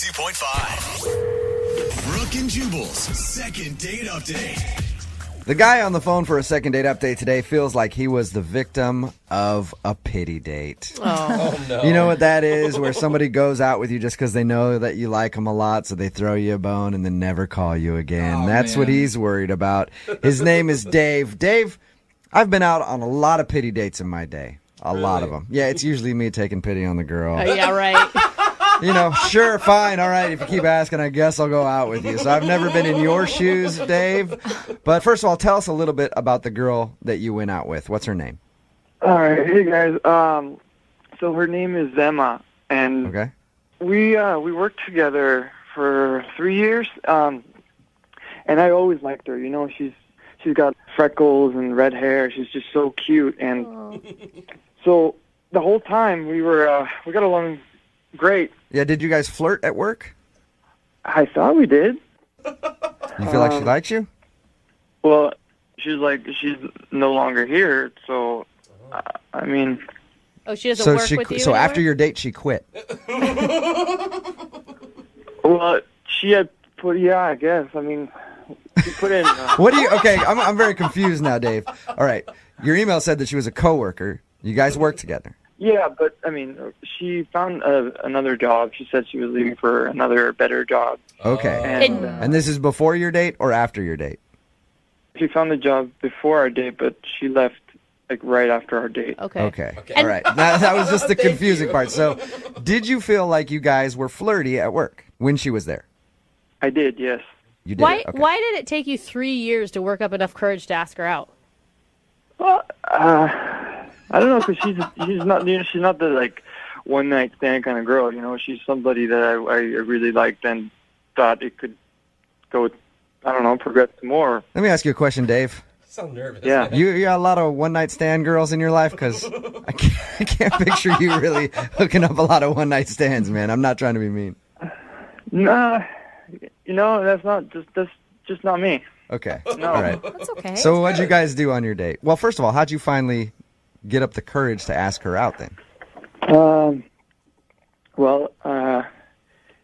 92.5. Brooke and Jubal's second date update. The guy on the phone for a second date update today feels like he was the victim of a pity date. Oh, no. You know what that is? Where somebody goes out with you just because they know that you like them a lot, so they throw you a bone and then never call you again. That's what he's worried about. His name is Dave. Dave, I've been out on a lot of pity dates in my day. A lot of them. Yeah, it's usually me taking pity on the girl. Yeah, right. You know, sure, fine, all right, if you keep asking, I guess I'll go out with you. So I've never been in your shoes, Dave. But first of all, tell us a little bit about the girl that you went out with. What's her name? All right, hey guys. So her name is Emma, and Okay. we worked together for 3 years. And I always liked her. You know, she's got freckles and red hair. She's just so cute, and so the whole time we got along great. Yeah, did you guys flirt at work? I thought we did. You feel like she likes you? Well, she's no longer here, so I mean. Oh, she doesn't work with you So anymore? after your date, she quit. Well, she had put. Yeah, I guess. I mean, she put in. What do you? Okay, I'm very confused now, Dave. All right, your email said that she was a coworker. You guys worked together. Yeah, but I mean, she found another job. She said she was leaving for another better job. Okay. And And this is before your date or after your date? she found the job before our date, but she left like right after our date. Okay. All right. That was just the confusing part. So, did you feel like you guys were flirty at work when she was there? I did, yes. You did. Why Okay. did it take you 3 years to work up enough courage to ask her out? Well, I don't know, because she's not the like one night stand kind of girl. You know, she's somebody that I really liked and thought it could go. I don't know, progress more. Let me ask you a question, Dave. So nervous. Yeah. You got a lot of one night stand girls in your life, because I can't picture you really hooking up a lot of one night stands, man. I'm not trying to be mean. Nah, you know, that's just not me. Okay. No. All right. That's okay. So what'd you guys do on your date? Well, first of all, how'd you finally get up the courage to ask her out then? Well,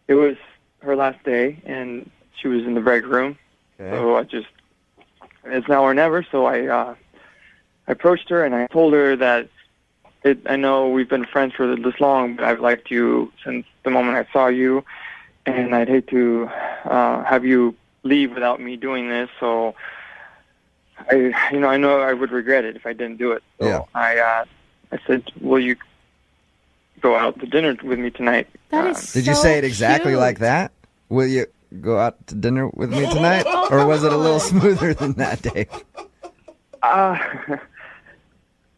it was her last day, and she was in the break room. Okay. So it's now or never. So I approached her and I told her that I know we've been friends for this long, but I've liked you since the moment I saw you, and I'd hate to have you leave without me doing this. So I know I would regret it if I didn't do it. So Yeah. I said, "Will you go out to dinner with me tonight?" That is Did you so say it exactly cute. like that? Will you go out to dinner with me tonight? Or was it a little smoother than that, Dave?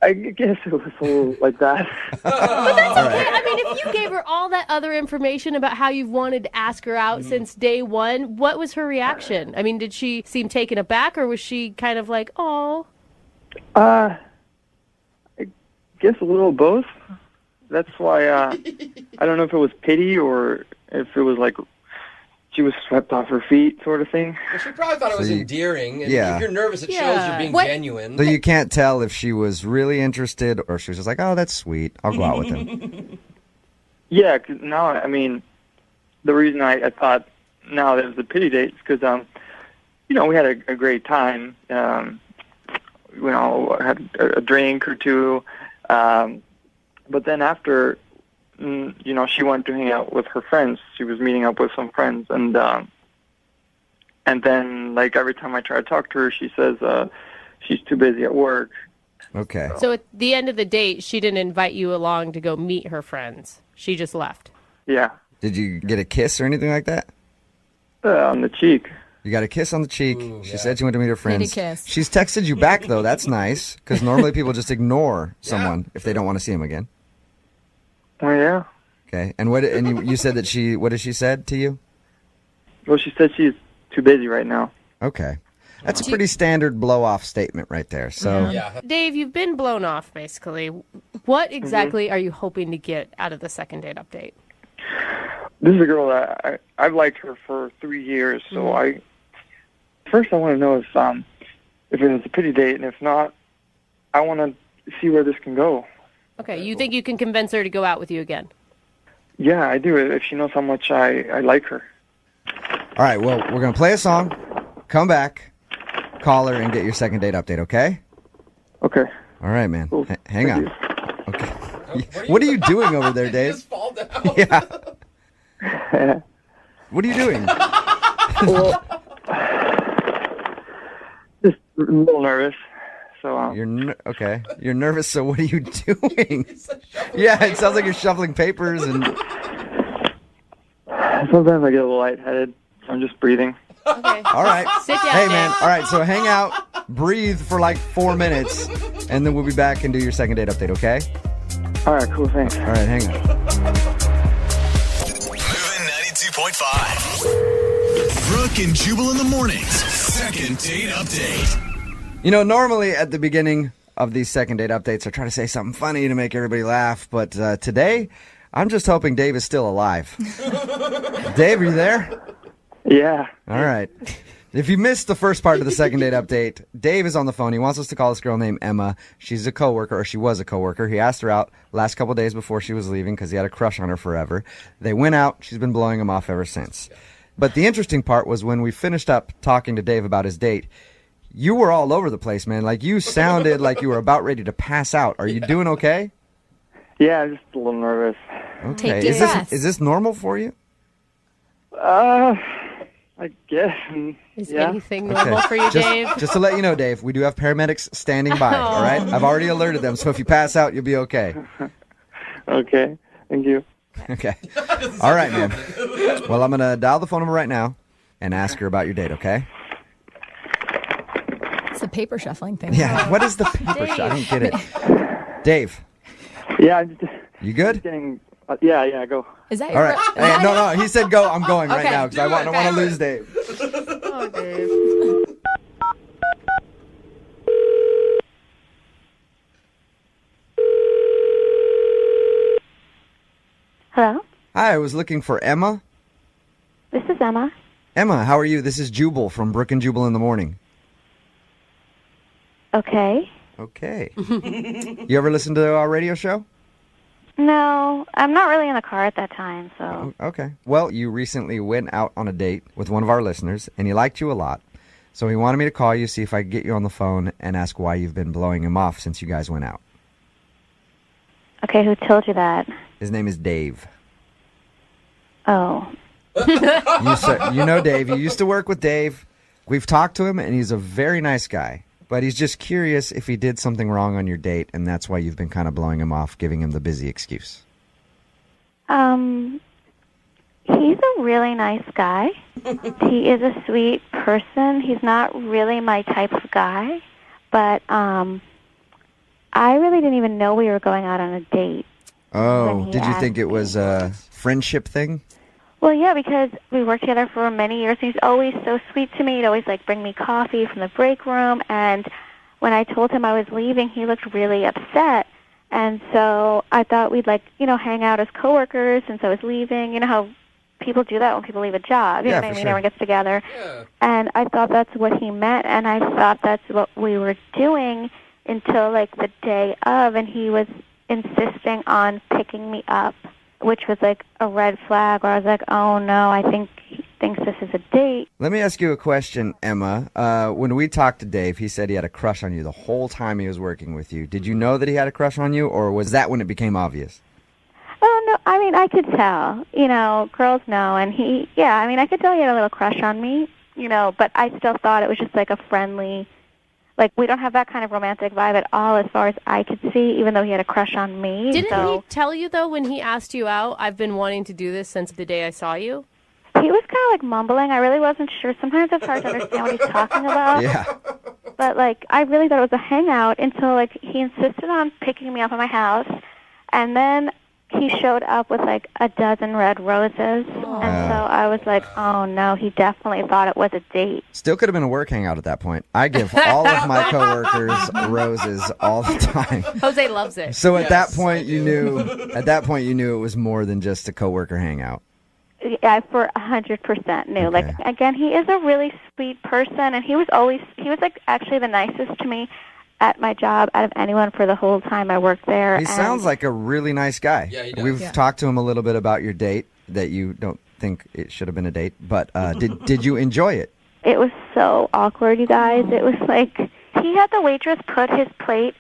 I guess it was a little like that. I mean, if you gave her all that other information about how you've wanted to ask her out since day one, what was her reaction? I mean, did she seem taken aback, or was she kind of like, oh? I guess a little of both. That's why I don't know if it was pity or if it was like she was swept off her feet sort of thing. Well, she probably thought it was endearing. And Yeah. if you're nervous, it shows you're being genuine. So you can't tell if she was really interested or she was just like, oh, that's sweet. I'll go out with him. Yeah, 'cause now, I mean, the reason I thought now that it was a pity date is because, we had a great time. Had a drink or two. But then after, she went to hang out with her friends. She was meeting up with some friends. And then, like, every time I try to talk to her, she says she's too busy at work. Okay. So at the end of the date, she didn't invite you along to go meet her friends. She just left. Yeah. Did you get a kiss or anything like that? On the cheek. You got a kiss on the cheek. Ooh, She yeah. said she went to meet her friends. Need a kiss. She's texted you back, though. That's nice, because normally people just ignore someone if they don't want to see them again. Oh, yeah. Okay. And you said that what did she said to you? Well, she said she's too busy right now. Okay. That's a pretty standard blow-off statement right there. So Yeah. Dave, you've been blown off, basically. What exactly are you hoping to get out of the second date update? This is a girl that I've liked her for 3 years, so first I want to know if it was a pity date, and if not, I want to see where this can go. Okay, you think you can convince her to go out with you again? Yeah, I do. If she knows how much I like her. All right, well, we're going to play a song, come back, call her, and get your second date update, okay? Okay. All right, man. Cool. Hang on. You. Okay. What are you doing over there, Dave? Just fall down. Yeah. What are you doing? Well, just a little nervous. So Okay. You're nervous, so what are you doing? Yeah, it sounds like you're shuffling papers and... sometimes I get a little lightheaded. So I'm just breathing. Okay. All right. Sit down, Hey, man. Dave. All right, so hang out, breathe for like 4 minutes, and then we'll be back and do your second date update, okay? All right, cool, thanks. All right, hang on. Moving 92.5. Brooke and Jubal in the mornings. Second date update. You know, normally at the beginning of these second date updates, I try to say something funny to make everybody laugh, but today, I'm just hoping Dave is still alive. Dave, are you there? Yeah. All right. If you missed the first part of the second date update, Dave is on the phone. He wants us to call this girl named Emma. She's a coworker, or she was a coworker. He asked her out last couple of days before she was leaving because he had a crush on her forever. They went out. She's been blowing him off ever since. But the interesting part was when we finished up talking to Dave about his date, you were all over the place, man. Like, you sounded like you were about ready to pass out. Are you doing okay? Yeah, I'm just a little nervous. Okay. Take deep breaths. Is this normal for you? I guess. Is Yeah. anything normal for you, Dave? Just to let you know, Dave, we do have paramedics standing by, all right? I've already alerted them, so if you pass out, you'll be okay. Okay. Thank you. Okay. All right, man. Well, I'm going to dial the phone number right now and ask her about your date, okay? It's a paper shuffling thing. Yeah, what is the paper shot? I don't get it. Dave, Yeah, I'm just you good? getting... yeah, go. Is that All right. is Hey, that no, he said go. I'm going right Okay. now because I don't want to lose Dave. Oh, Dave. Hello, Hi, I was looking for Emma. this is Emma. Emma, how are you? This is Jubal from Brooke and Jubal in the morning. Okay. Okay. You ever listen to our radio show? No, I'm not really in the car at that time, so. Okay. Well, you recently went out on a date with one of our listeners, and he liked you a lot. So he wanted me to call you, see if I could get you on the phone, and ask why you've been blowing him off since you guys went out. Okay, who told you that? His name is Dave. Oh. You know Dave. You used to work with Dave. We've talked to him, and he's a very nice guy. But he's just curious if he did something wrong on your date, and that's why you've been kind of blowing him off, giving him the busy excuse. He's a really nice guy. He is a sweet person. He's not really my type of guy, but I really didn't even know we were going out on a date. Oh, When he did you asked think it was a friendship thing? Well, yeah, because we worked together for many years. He's always so sweet to me. He'd always, bring me coffee from the break room. And when I told him I was leaving, he looked really upset. And so I thought we'd, hang out as coworkers since I was leaving. You know how people do that when people leave a job. You know what I mean? sure. Everyone gets together. Yeah. And I thought that's what he meant. And I thought that's what we were doing until, the day of. And he was insisting on picking me up, which was a red flag where I was like, oh no, I think he thinks this is a date. Let me ask you a question, Emma. When we talked to Dave, he said he had a crush on you the whole time he was working with you. Did you know that he had a crush on you, or was that when it became obvious? Oh no, I could tell. Girls know. And I could tell he had a little crush on me, but I still thought it was just a friendly, we don't have that kind of romantic vibe at all as far as I could see, even though he had a crush on me. Didn't he tell you, though, when he asked you out, I've been wanting to do this since the day I saw you? He was kind of mumbling. I really wasn't sure. Sometimes it's hard to understand what he's talking about. Yeah. But, I really thought it was a hangout until, he insisted on picking me up at my house. And then he showed up with, a dozen red roses. And so I was like, oh, no, he definitely thought it was a date. Still could have been a work hangout at that point. I give all of my coworkers roses all the time. Jose loves it. So at that point you knew it was more than just a coworker hangout. Yeah, for 100% knew. Okay. Again, he is a really sweet person, and he was actually the nicest to me. at my job out of anyone for the whole time I worked there. He sounds like a really nice guy. Yeah, he does. We've talked to him a little bit about your date, that you don't think it should have been a date, but did you enjoy it? It was so awkward, you guys. It was like he had the waitress put his plate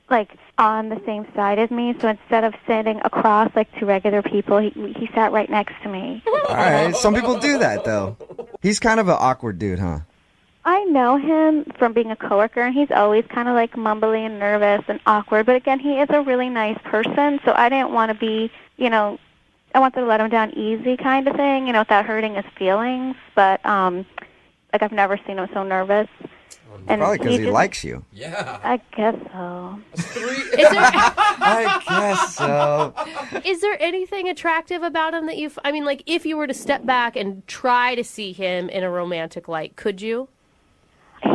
like on the same side as me, so instead of sitting across like two regular people, he sat right next to me. All right, some people do that though. He's kind of an awkward dude, huh? I know him from being a coworker, and he's always kind of like mumbly and nervous and awkward. But again, he is a really nice person, so I didn't want to be, I wanted to let him down easy kind of thing, without hurting his feelings. But I've never seen him so nervous. And probably because he likes you. Yeah. I guess so. I guess so. Is there anything attractive about him that if you were to step back and try to see him in a romantic light, could you?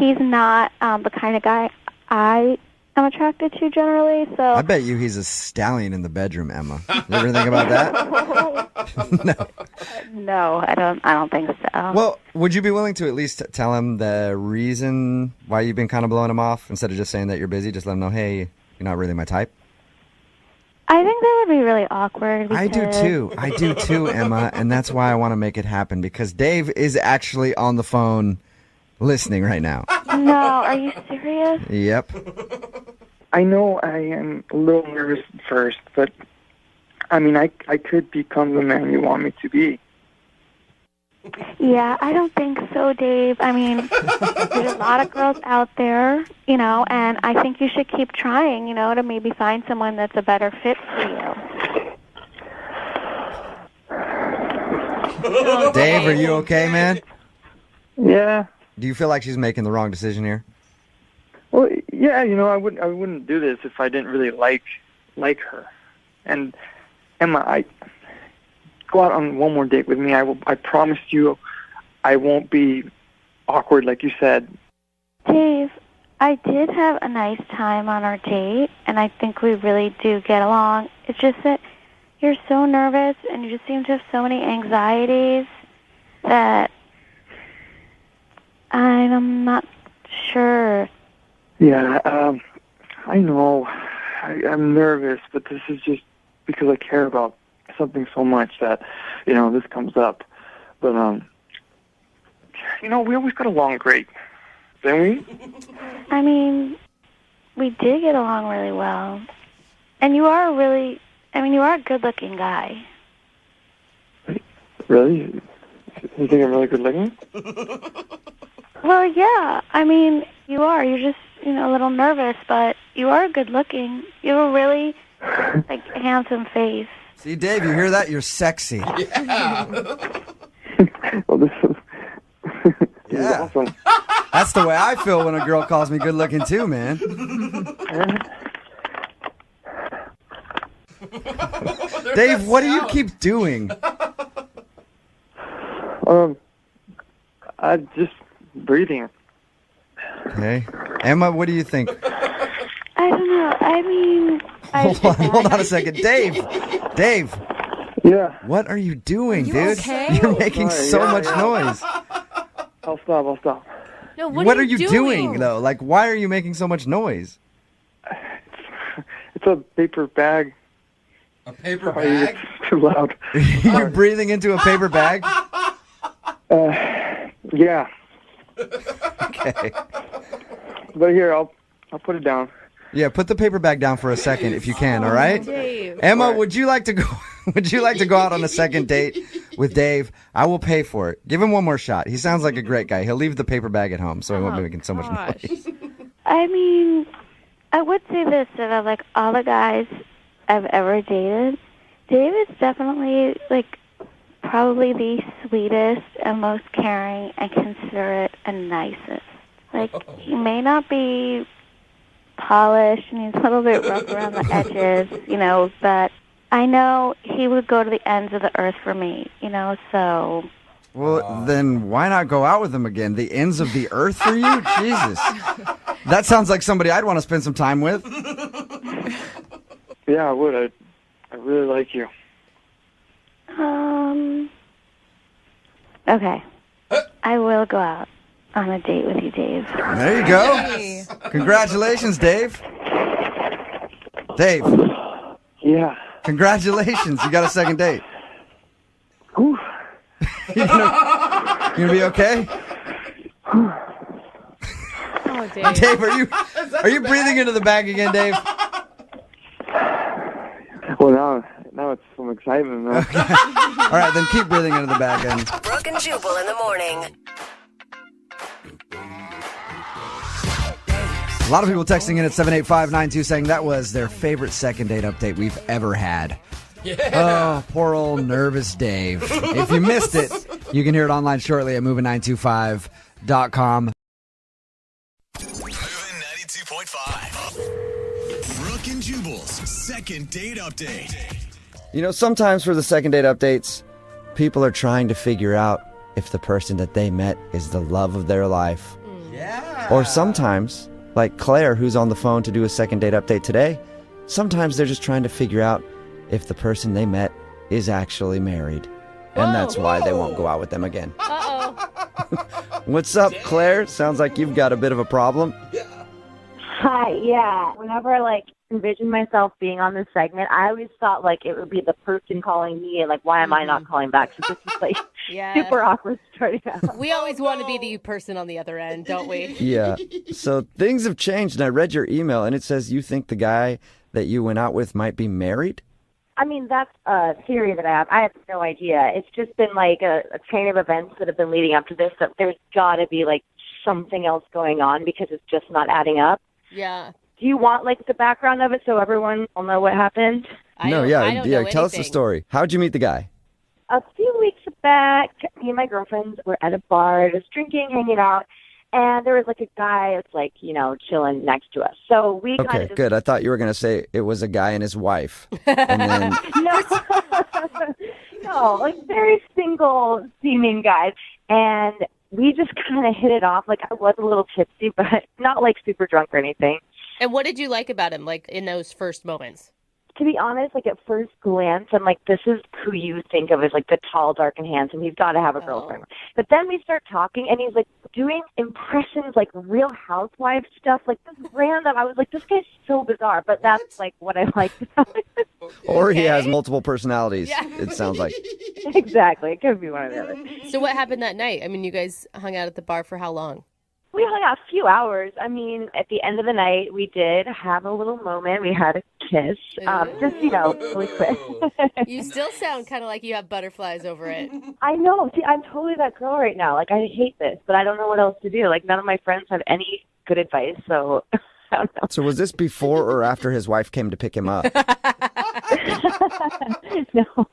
He's not the kind of guy I am attracted to generally, so... I bet you he's a stallion in the bedroom, Emma. You ever think about that? No. No, I don't think so. Well, would you be willing to at least tell him the reason why you've been kind of blowing him off, instead of just saying that you're busy? Just let him know, hey, you're not really my type. I think that would be really awkward. I do too, Emma, and that's why I want to make it happen, because Dave is actually on the phone listening right now. No, are you serious? Yep. I know I am a little nervous at first, but I could become the man you want me to be. Yeah, I don't think so, Dave. There's a lot of girls out there, and I think you should keep trying, to maybe find someone that's a better fit for you. Dave, are you okay, man? Yeah. Do you feel like she's making the wrong decision here? Well, yeah, I wouldn't do this if I didn't really like her. And Emma, go out on one more date with me. I promise you, I won't be awkward like you said. Dave, I did have a nice time on our date, and I think we really do get along. It's just that you're so nervous, and you just seem to have so many anxieties that I'm not sure. Yeah, I know. I'm nervous, but this is just because I care about something so much that, this comes up. But, we always got along great, didn't we? We did get along really well. And you are a good-looking guy. Really? You think I'm really good looking? Well, yeah. You are. You're just, a little nervous, but you are good looking. You have a really, handsome face. See, Dave, you hear that? You're sexy. Yeah. Well, this is awesome. That's the way I feel when a girl calls me good looking too, man. Dave, what do you keep doing? I'm just breathing. Okay. Emma, what do you think? I don't know. Hold on a second. Dave! Yeah. What are you doing, dude? Okay? You're making so much noise. I'll stop. No, What are you doing, though? Why are you making so much noise? It's a paper bag. A paper Sorry, bag? it's too loud. You're breathing into a paper bag? Yeah. Okay. But here, I'll put it down. Yeah, put the paper bag down for a second if you can, all right? Dave. Emma, would you like to go out on a second date with Dave? I will pay for it. Give him one more shot. He sounds like a great guy. He'll leave the paper bag at home, so he won't be making so much noise. I would say this, that of all the guys I've ever dated, Dave is definitely probably the sweetest and most caring and considerate and nicest. He may not be polished and he's a little bit rough around the edges, but I know he would go to the ends of the earth for me, so... Well, then why not go out with him again? The ends of the earth for you? Jesus. That sounds like somebody I'd want to spend some time with. Yeah, I would. I really like you. Okay. I will go out on a date with you, Dave. There you go. Congratulations, Dave. Dave, Yeah. congratulations. You got a second date. Whew. You gonna be okay? Oh, Dave. Dave, are you breathing into the bag again, Dave? Well, now it's some excitement, man. All right, then keep breathing into the bag then. Brooke and Jubal in the morning. A lot of people texting in at 78592 saying that was their favorite second date update we've ever had. Yeah. Oh, poor old nervous Dave. If you missed it, you can hear it online shortly at moving925.com. Moving 92.5. Brooke and Jubal's second date update. You know, sometimes for the second date updates, people are trying to figure out if the person that they met is the love of their life. Yeah. Or sometimes, like Claire, who's on the phone to do a second date update today, sometimes they're just trying to figure out if the person they met is actually married. And that's why they won't go out with them again. Uh-oh. What's up, Claire? Sounds like you've got a bit of a problem. Hi, yeah. Whenever I envision myself being on this segment, I always thought it would be the person calling me and why am I not calling back? So this is Yeah. super awkward starting out. We always want to be the person on the other end, don't we? Yeah. So things have changed, and I read your email, and it says you think the guy that you went out with might be married? I mean, that's a theory that I have. I have no idea. It's just been a chain of events that have been leading up to this. That there's got to be something else going on because it's just not adding up. Yeah. Do you want the background of it so everyone will know what happened? I don't know Tell us the anything. story. How'd you meet the guy? A few weeks back, me and my girlfriends were at a bar, just drinking, hanging out, and there was a guy that's chilling next to us. So we kind Okay, of good. I thought you were going to say it was a guy and his wife. And then, No, no, very single seeming guys. And we just kind of hit it off. I was a little tipsy, but not super drunk or anything. And what did you like about him, in those first moments? To be honest, at first glance, I'm this is who you think of as the tall, dark, and handsome. He's got to have a girlfriend. But then we start talking, and he's doing impressions, Real Housewives stuff, this random. I was this guy's so bizarre, but that's what I liked about it. or he has multiple personalities, Yeah. it sounds like. Exactly, it could be one or the other. So what happened that night? I mean, you guys hung out at the bar for how long? We hung out a few hours. I mean, at the end of the night, we did have a little moment. We had a kiss, just, really quick. You still sound kind of like you have butterflies over it. I know. See, I'm totally that girl right now. I hate this, but I don't know what else to do. None of my friends have any good advice, so I don't know. So was this before or after his wife came to pick him up? No,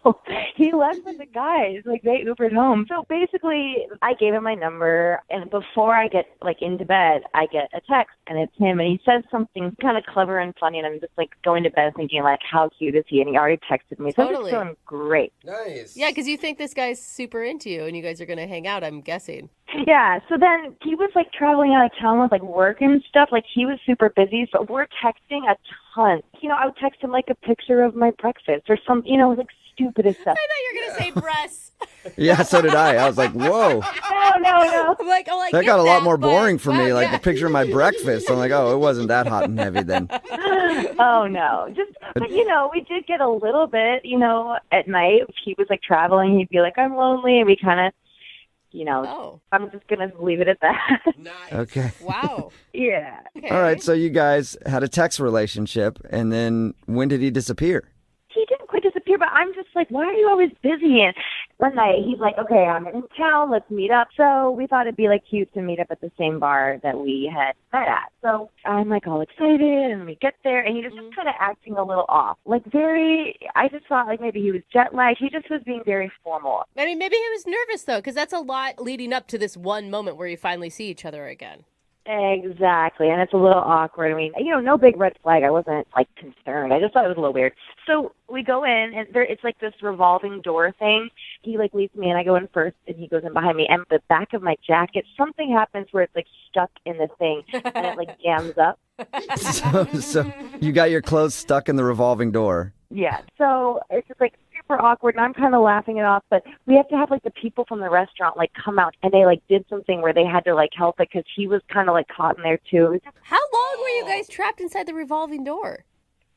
he left with the guys. They Ubered home. So basically, I gave him my number, and before I get into bed, I get a text, and it's him, and he says something kind of clever and funny, and I'm just going to bed thinking how cute is he? And he already texted me, so I'm Totally. just feeling great. Nice. Yeah, because you think this guy's super into you, and you guys are going to hang out, I'm guessing. Yeah, so then he was traveling out of town with work and stuff. He was super busy, but we're texting a ton. I would text him a picture of my breakfast or some, stupidest stuff. I thought you were going to say breasts. Yeah, so did I. I was like, whoa. No. I'm like, oh, I That get got a lot more but- boring for me, wow, the picture of my breakfast. I'm like, oh, it wasn't that hot and heavy then. Oh no, but we did get a little bit, at night. If he was traveling, he'd be I'm lonely, and we kind of, Oh, I'm just gonna leave it at that. Nice. Okay. wow. Yeah. Okay. All right, so you guys had a text relationship, and then when did he disappear? He didn't quite disappear, but I'm just why are you always busy? And one night he's okay, I'm in town, let's meet up. So we thought it'd be cute to meet up at the same bar that we had met at. So I'm all excited, and we get there, and he just was kind of acting a little off. I just thought maybe he was jet lagged. He just was being very formal. I mean, maybe he was nervous, though, because that's a lot leading up to this one moment where you finally see each other again. Exactly, and it's a little awkward. I mean, no big red flag. I wasn't concerned. I just thought it was a little weird. So we go in, and it's this revolving door thing. He leads me, and I go in first, and he goes in behind me. And the back of my jacket, something happens where it's stuck in the thing, and it jams up. So you got your clothes stuck in the revolving door. Yeah, so it's just super awkward, and I'm kind of laughing it off. But we have to have like the people from the restaurant like come out, and they like did something where they had to like help it because he was kind of like caught in there too. How long were you guys trapped inside the revolving door?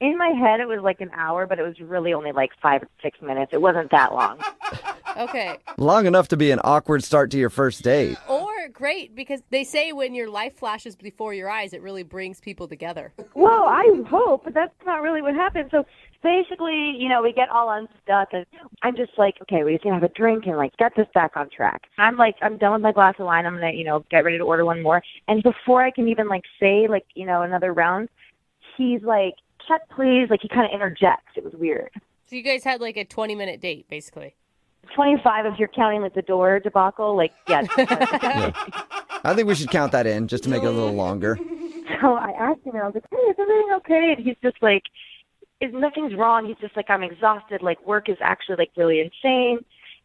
In my head, it was like an hour, but it was really only like 5 or 6 minutes. It wasn't that long. Okay. Long enough to be an awkward start to your first date. Or great, because they say when your life flashes before your eyes, it really brings people together. Well, I hope, but that's not really what happened. So basically, you know, we get all unstuck, and I'm just like, okay, we just gonna have a drink and like get this back on track. I'm like, I'm done with my glass of wine. I'm gonna, you know, get ready to order one more. And before I can even like say like, you know, another round, he's like, check please. Like he kind of interjects. It was weird. So you guys had like a 20-minute date, basically. 25 if you're counting like the door debacle. Like, yeah. Yeah. I think we should count that in just to make it a little longer. So I asked him, and I was like, hey, is everything okay? And he's just like, nothing's wrong. He's just like, I'm exhausted. Like, work is actually like really insane.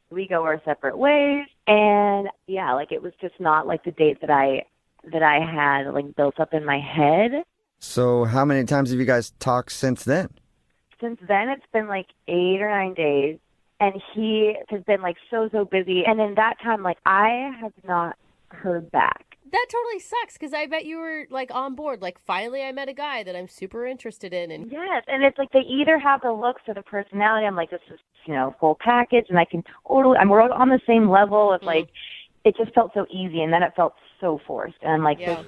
We go our separate ways. And yeah, like it was just not like the date that I had like built up in my head. So how many times have you guys talked since then? Since then, it's been like 8 or 9 days. And he has been like so busy. And in that time, like I have not heard back. That totally sucks, because I bet you were like on board. Like, finally I met a guy that I'm super interested in. And yes, and it's like they either have the looks or the personality. I'm like, this is, you know, full package, and I can totally, we're on the same level of like, it just felt so easy, and then it felt so forced. And I'm like, there's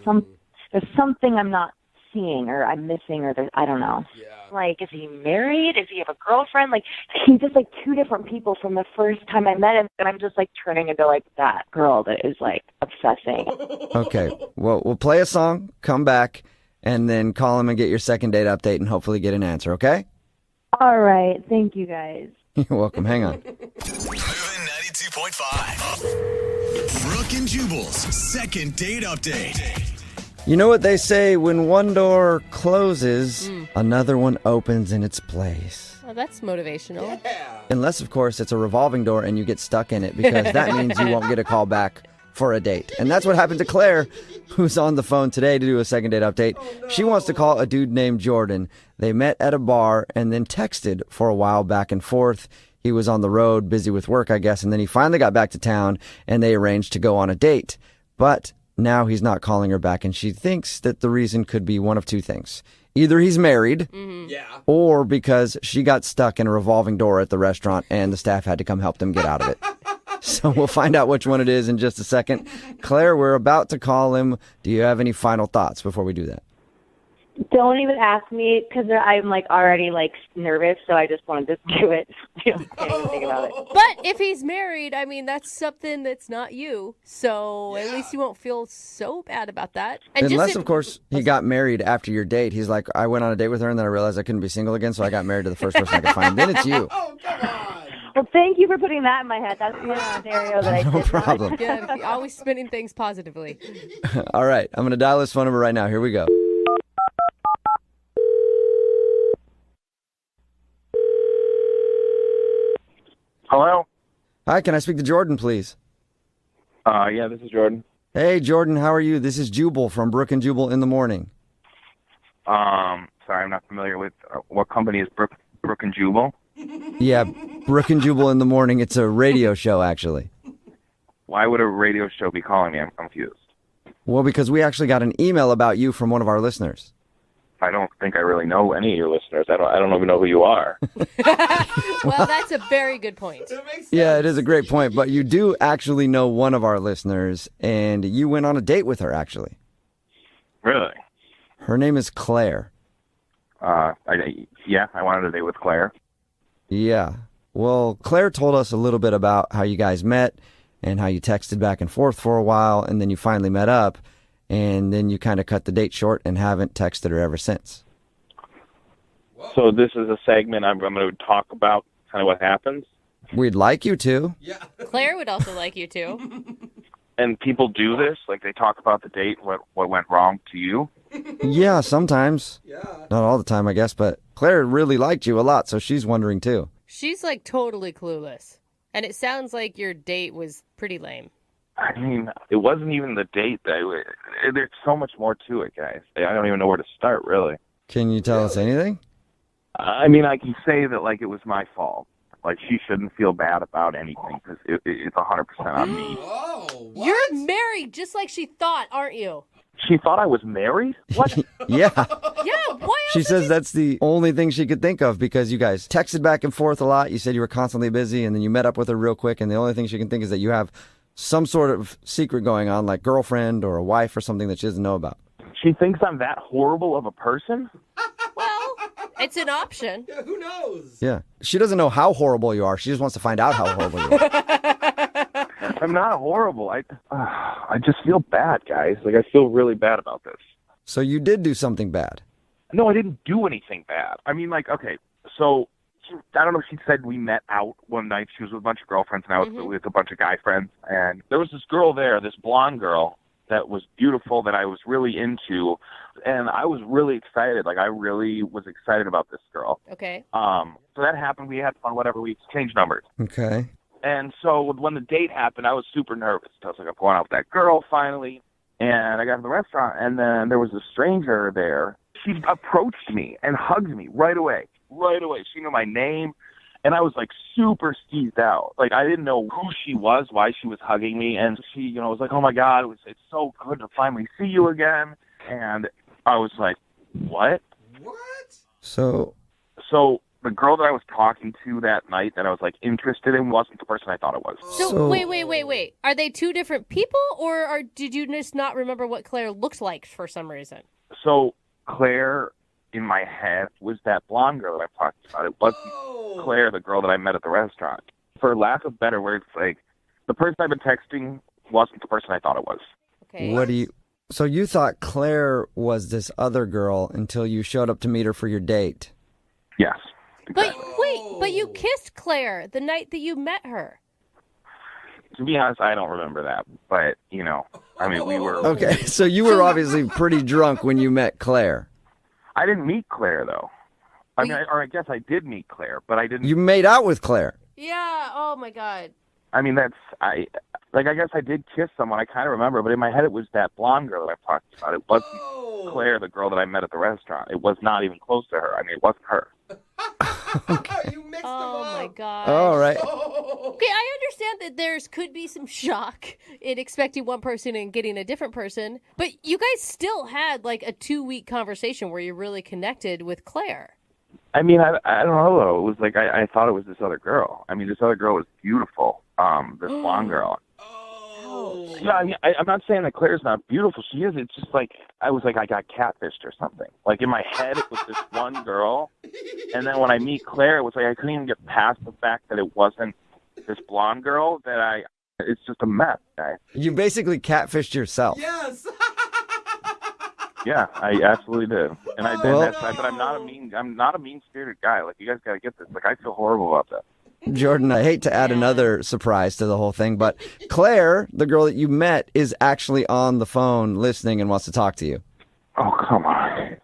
something I'm not seeing or I'm missing, or I don't know. Yeah. Like, is he married? Does he have a girlfriend? Like, he's just like two different people from the first time I met him, and I'm just like turning into like that girl that is like obsessing. Okay, well, we'll play a song, come back, and then call him and get your second date update and hopefully get an answer, okay? All right, thank you guys. You're welcome, hang on. Moving 92.5. Brooke and Jubal's second date update. You know what they say, when one door closes, another one opens in its place. oh, that's motivational. Unless, of course, it's a revolving door and you get stuck in it, because that means you won't get a call back for a date. And that's what happened to Claire, who's on the phone today to do a second date update. She wants to call a dude named Jordan. They met at a bar and then texted for a while back and forth. He was on the road, busy with work, I guess, and then he finally got back to town and they arranged to go on a date. But now he's not calling her back, and she thinks that the reason could be one of two things. Either he's married, or because she got stuck in a revolving door at the restaurant and the staff had to come help them get out of it. So we'll find out which one it is in just a second. Claire, we're about to call him. Do you have any final thoughts before we do that? Don't even ask me, because I'm like already like nervous, so I just wanted to do it. I can't even think about it. But if he's married, I mean, that's something that's not you. So at least you won't feel so bad about that. And unless, of course, he got married after your date. He's like, I went on a date with her and then I realized I couldn't be single again, so I got married to the first person I could find. Then it's you. Oh, come on. Well, thank you for putting that in my head. That's the scenario that I did. No problem. Yeah, always spinning things positively. All right, I'm going to dial this phone number right now. Here we go. Hello? Hi, can I speak to Jordan, please? Yeah, this is Jordan. Hey, Jordan, how are you? This is Jubal from Brooke and Jubal in the Morning. Sorry, I'm not familiar with what company is Brooke and Jubal. Yeah, Brooke and Jubal in the Morning. It's a radio show, actually. Why would a radio show be calling me? I'm confused. Well, because we actually got an email about you from one of our listeners. I don't think I really know any of your listeners. I don't even know who you are. Well, that's a very good point. Yeah, it is a great point, but you do actually know one of our listeners, and you went on a date with her, actually. Really? Her name is Claire. I wanted a date with Claire. Yeah. Well, Claire told us a little bit about how you guys met and how you texted back and forth for a while, and then you finally met up, and then you kind of cut the date short and haven't texted her ever since. So this is a segment I'm going to talk about kind of what happens? We'd like you to. Yeah. Claire would also like you to. And people do this? Like they talk about the date, what went wrong to you? Yeah, sometimes. Yeah. Not all the time, I guess, but Claire really liked you a lot, so she's wondering too. She's like totally clueless. And it sounds like your date was pretty lame. I mean, it wasn't even the date. There's so much more to it, guys. I don't even know where to start, really. Can you tell us anything? I mean, I can say that, like, it was my fault. Like, she shouldn't feel bad about anything because it's 100% on me. Oh, what? You're married just like she thought, aren't you? She thought I was married? What? Yeah. Yeah, why She else says that's the only thing she could think of because you guys texted back and forth a lot. You said you were constantly busy, and then you met up with her real quick, and the only thing she can think is that you have some sort of secret going on, like girlfriend or a wife or something that she doesn't know about. She thinks I'm that horrible of a person? Well, it's an option. Yeah, who knows? Yeah. She doesn't know how horrible you are. She just wants to find out how horrible you are. I'm not horrible. I just feel bad, guys. Like, I feel really bad about this. So you did do something bad. No, I didn't do anything bad. I mean, like, okay, so I don't know if she said we met out one night. She was with a bunch of girlfriends, and I was with a bunch of guy friends. And there was this girl there, this blonde girl, that was beautiful, that I was really into. And I was really excited. Like, I really was excited about this girl. Okay. So that happened. We had fun, whatever. We exchanged numbers. Okay. And so when the date happened, I was super nervous. I was like, I'm going out with that girl finally. And I got to the restaurant, and then there was a stranger there. She approached me and hugged me right away. Right away. She knew my name. And I was like super skeezed out. Like, I didn't know who she was, why she was hugging me. And she, was like, oh my God, it's so good to finally see you again. And I was like, what? What? So the girl that I was talking to that night that I was like interested in wasn't the person I thought it was. So wait. Are they two different people, or did you just not remember what Claire looked like for some reason? So Claire, in my head, was that blonde girl that I talked about. It wasn't Claire, the girl that I met at the restaurant. For lack of better words, like, the person I've been texting wasn't the person I thought it was. Okay. So you thought Claire was this other girl until you showed up to meet her for your date. Yes. But wait, but you kissed Claire the night that you met her. To be honest, I don't remember that. But, I mean, we were... Okay, so you were obviously pretty drunk when you met Claire. I didn't meet Claire, though. I guess I did meet Claire, but I didn't... You made out with Claire. Yeah, oh my God. I mean, I guess I did kiss someone. I kind of remember, but in my head it was that blonde girl that I talked about. It wasn't Claire, the girl that I met at the restaurant. It was not even close to her. I mean, it wasn't her. You mixed them Oh up. my God. All right. Okay, I understand that there's could be some shock in expecting one person and getting a different person, but you guys still had like a 2-week conversation where you really connected with Claire. I mean, I don't know, though. It was like I thought it was this other girl. I mean, this other girl was beautiful, this blonde girl. Oh. Yeah, I mean, I'm not saying that Claire's not beautiful. She is. It's just like I was like I got catfished or something. Like, in my head, it was this one girl, and then when I meet Claire, it was like I couldn't even get past the fact that it wasn't this blonde girl. It's just a mess, guys. You basically catfished yourself. Yes. Yeah, I absolutely did, and I did Well- that time. But I'm not a mean-spirited guy. Like, you guys gotta get this. Like, I feel horrible about that. Jordan, I hate to add another surprise to the whole thing, but Claire, the girl that you met, is actually on the phone listening and wants to talk to you. Oh, come on.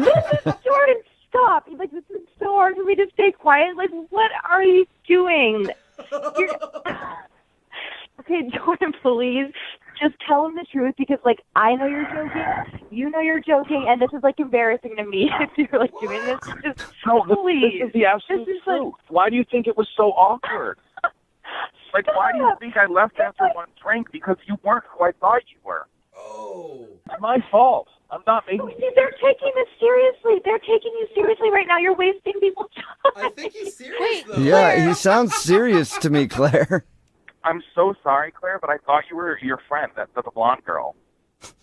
Jordan, stop. Like, this is so hard for me to stay quiet. Like, what are you doing? Okay, Jordan, please. Just tell him the truth because, like, I know you're joking, you know you're joking, and this is, like, embarrassing to me if you're, like, doing this. Just, No, please. this is the absolute truth. Why do you think it was so awkward? Like, why do you think I left after one drink? Because you weren't who I thought you were. Oh. It's my fault. I'm not making... See, they're taking this seriously. They're taking you seriously right now. You're wasting people's time. I think he's serious, Wait. though. Yeah, he sounds serious to me, Claire. I'm so sorry, Claire, but I thought you were your friend, the blonde girl.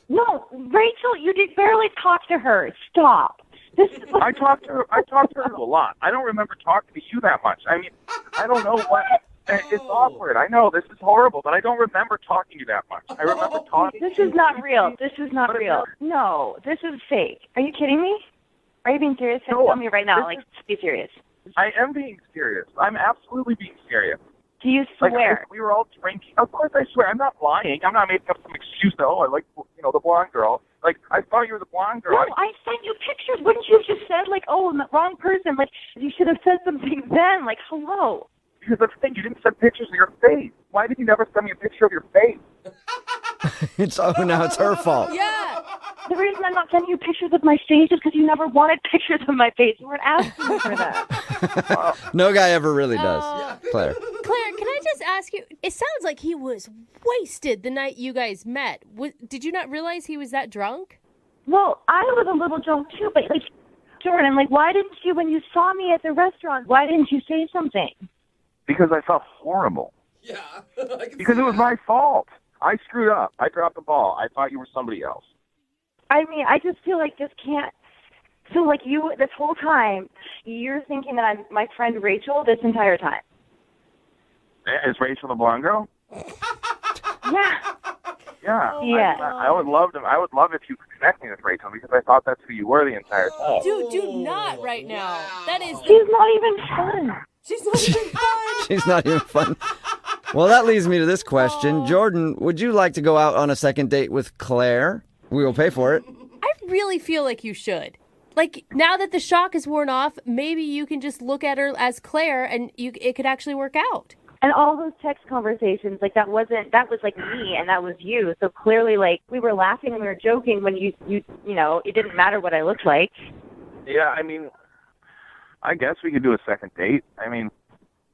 No, Rachel, you did barely talk to her. Stop. This is I talked to her a lot. I don't remember talking to you that much. I mean, I don't know what... It's awkward. I know this is horrible, but I don't remember talking to you that much. I remember talking This to you. is not real. This is not But it's real. not. No, this is fake. Are you kidding me? Are you being serious? No, Tell me right now. this Like, is- be serious. I am being serious. I'm absolutely being serious. Do you Like, swear? we were all drinking. Of course I swear. I'm not lying. I'm not making up some excuse that, I like, the blonde girl. Like, I thought you were the blonde girl. No, I sent you pictures. Wouldn't you have just said, like, oh, I'm the wrong person? Like, you should have said something then. Like, hello. Because that's the thing. You didn't send pictures of your face. Why did you never send me a picture of your face? Now it's her fault. Yeah. The reason I'm not sending you pictures of my face is because you never wanted pictures of my face. You weren't asking for that. No guy ever really does. Claire. Claire, can I just ask you? It sounds like he was wasted the night you guys met. Did you not realize he was that drunk? Well, I was a little drunk too, but like, Jordan, like, why didn't you, when you saw me at the restaurant, why didn't you say something? Because I felt horrible. Yeah. Because it was my fault. I screwed up. I dropped the ball. I thought you were somebody else. I mean, I just feel like this can't. So, like, you, this whole time, you're thinking that I'm my friend Rachel this entire time. Is Rachel the blonde girl? Yeah. Yeah. Yeah. I would love to. I would love if you could connect me with Rachel because I thought that's who you were the entire time. Dude, do not right now. That is. She's not even fun. She's not even fun. She's not even fun. Well, that leads me to this question. Jordan, would you like to go out on a second date with Claire? We will pay for it. I really feel like you should. Like, now that the shock is worn off, maybe you can just look at her as Claire and it could actually work out. And all those text conversations, like, that was like me and that was you. So clearly, like, we were laughing and we were joking when you know, it didn't matter what I looked like. Yeah, I mean, I guess we could do a second date. I mean,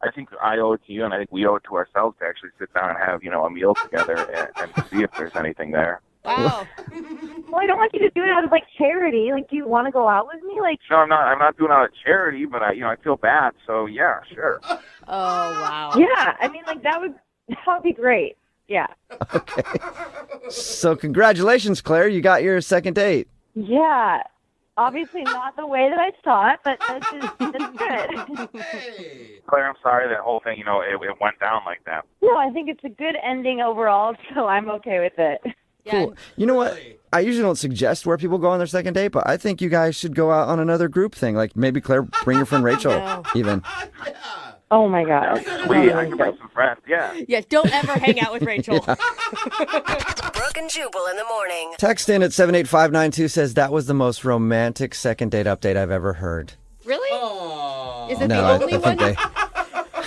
I think I owe it to you, and I think we owe it to ourselves to actually sit down and have, a meal together and see if there's anything there. Wow. Well, I don't want you to do it out of, like, charity. Like, do you want to go out with me? Like, No, I'm not doing it out of charity, but I feel bad. So yeah, sure. Oh, wow. yeah. I mean, like, that would be great. Yeah. Okay. So congratulations, Claire. You got your second date. Yeah. Obviously not the way that I saw it, but that's good. Hey. Claire, I'm sorry that whole thing. It went down like that. No, I think it's a good ending overall, so I'm okay with it. Cool. You know what? I usually don't suggest where people go on their second date, but I think you guys should go out on another group thing. Like maybe Claire, bring your friend Rachel, even. Yeah. Oh, my God. Sweet, I can bring some friends. Yeah. Yeah, don't ever hang out with Rachel. Brooke and Jubal in the morning. Text in at 78592 says that was the most romantic second date update I've ever heard. Really? Oh. Is it No, the only one?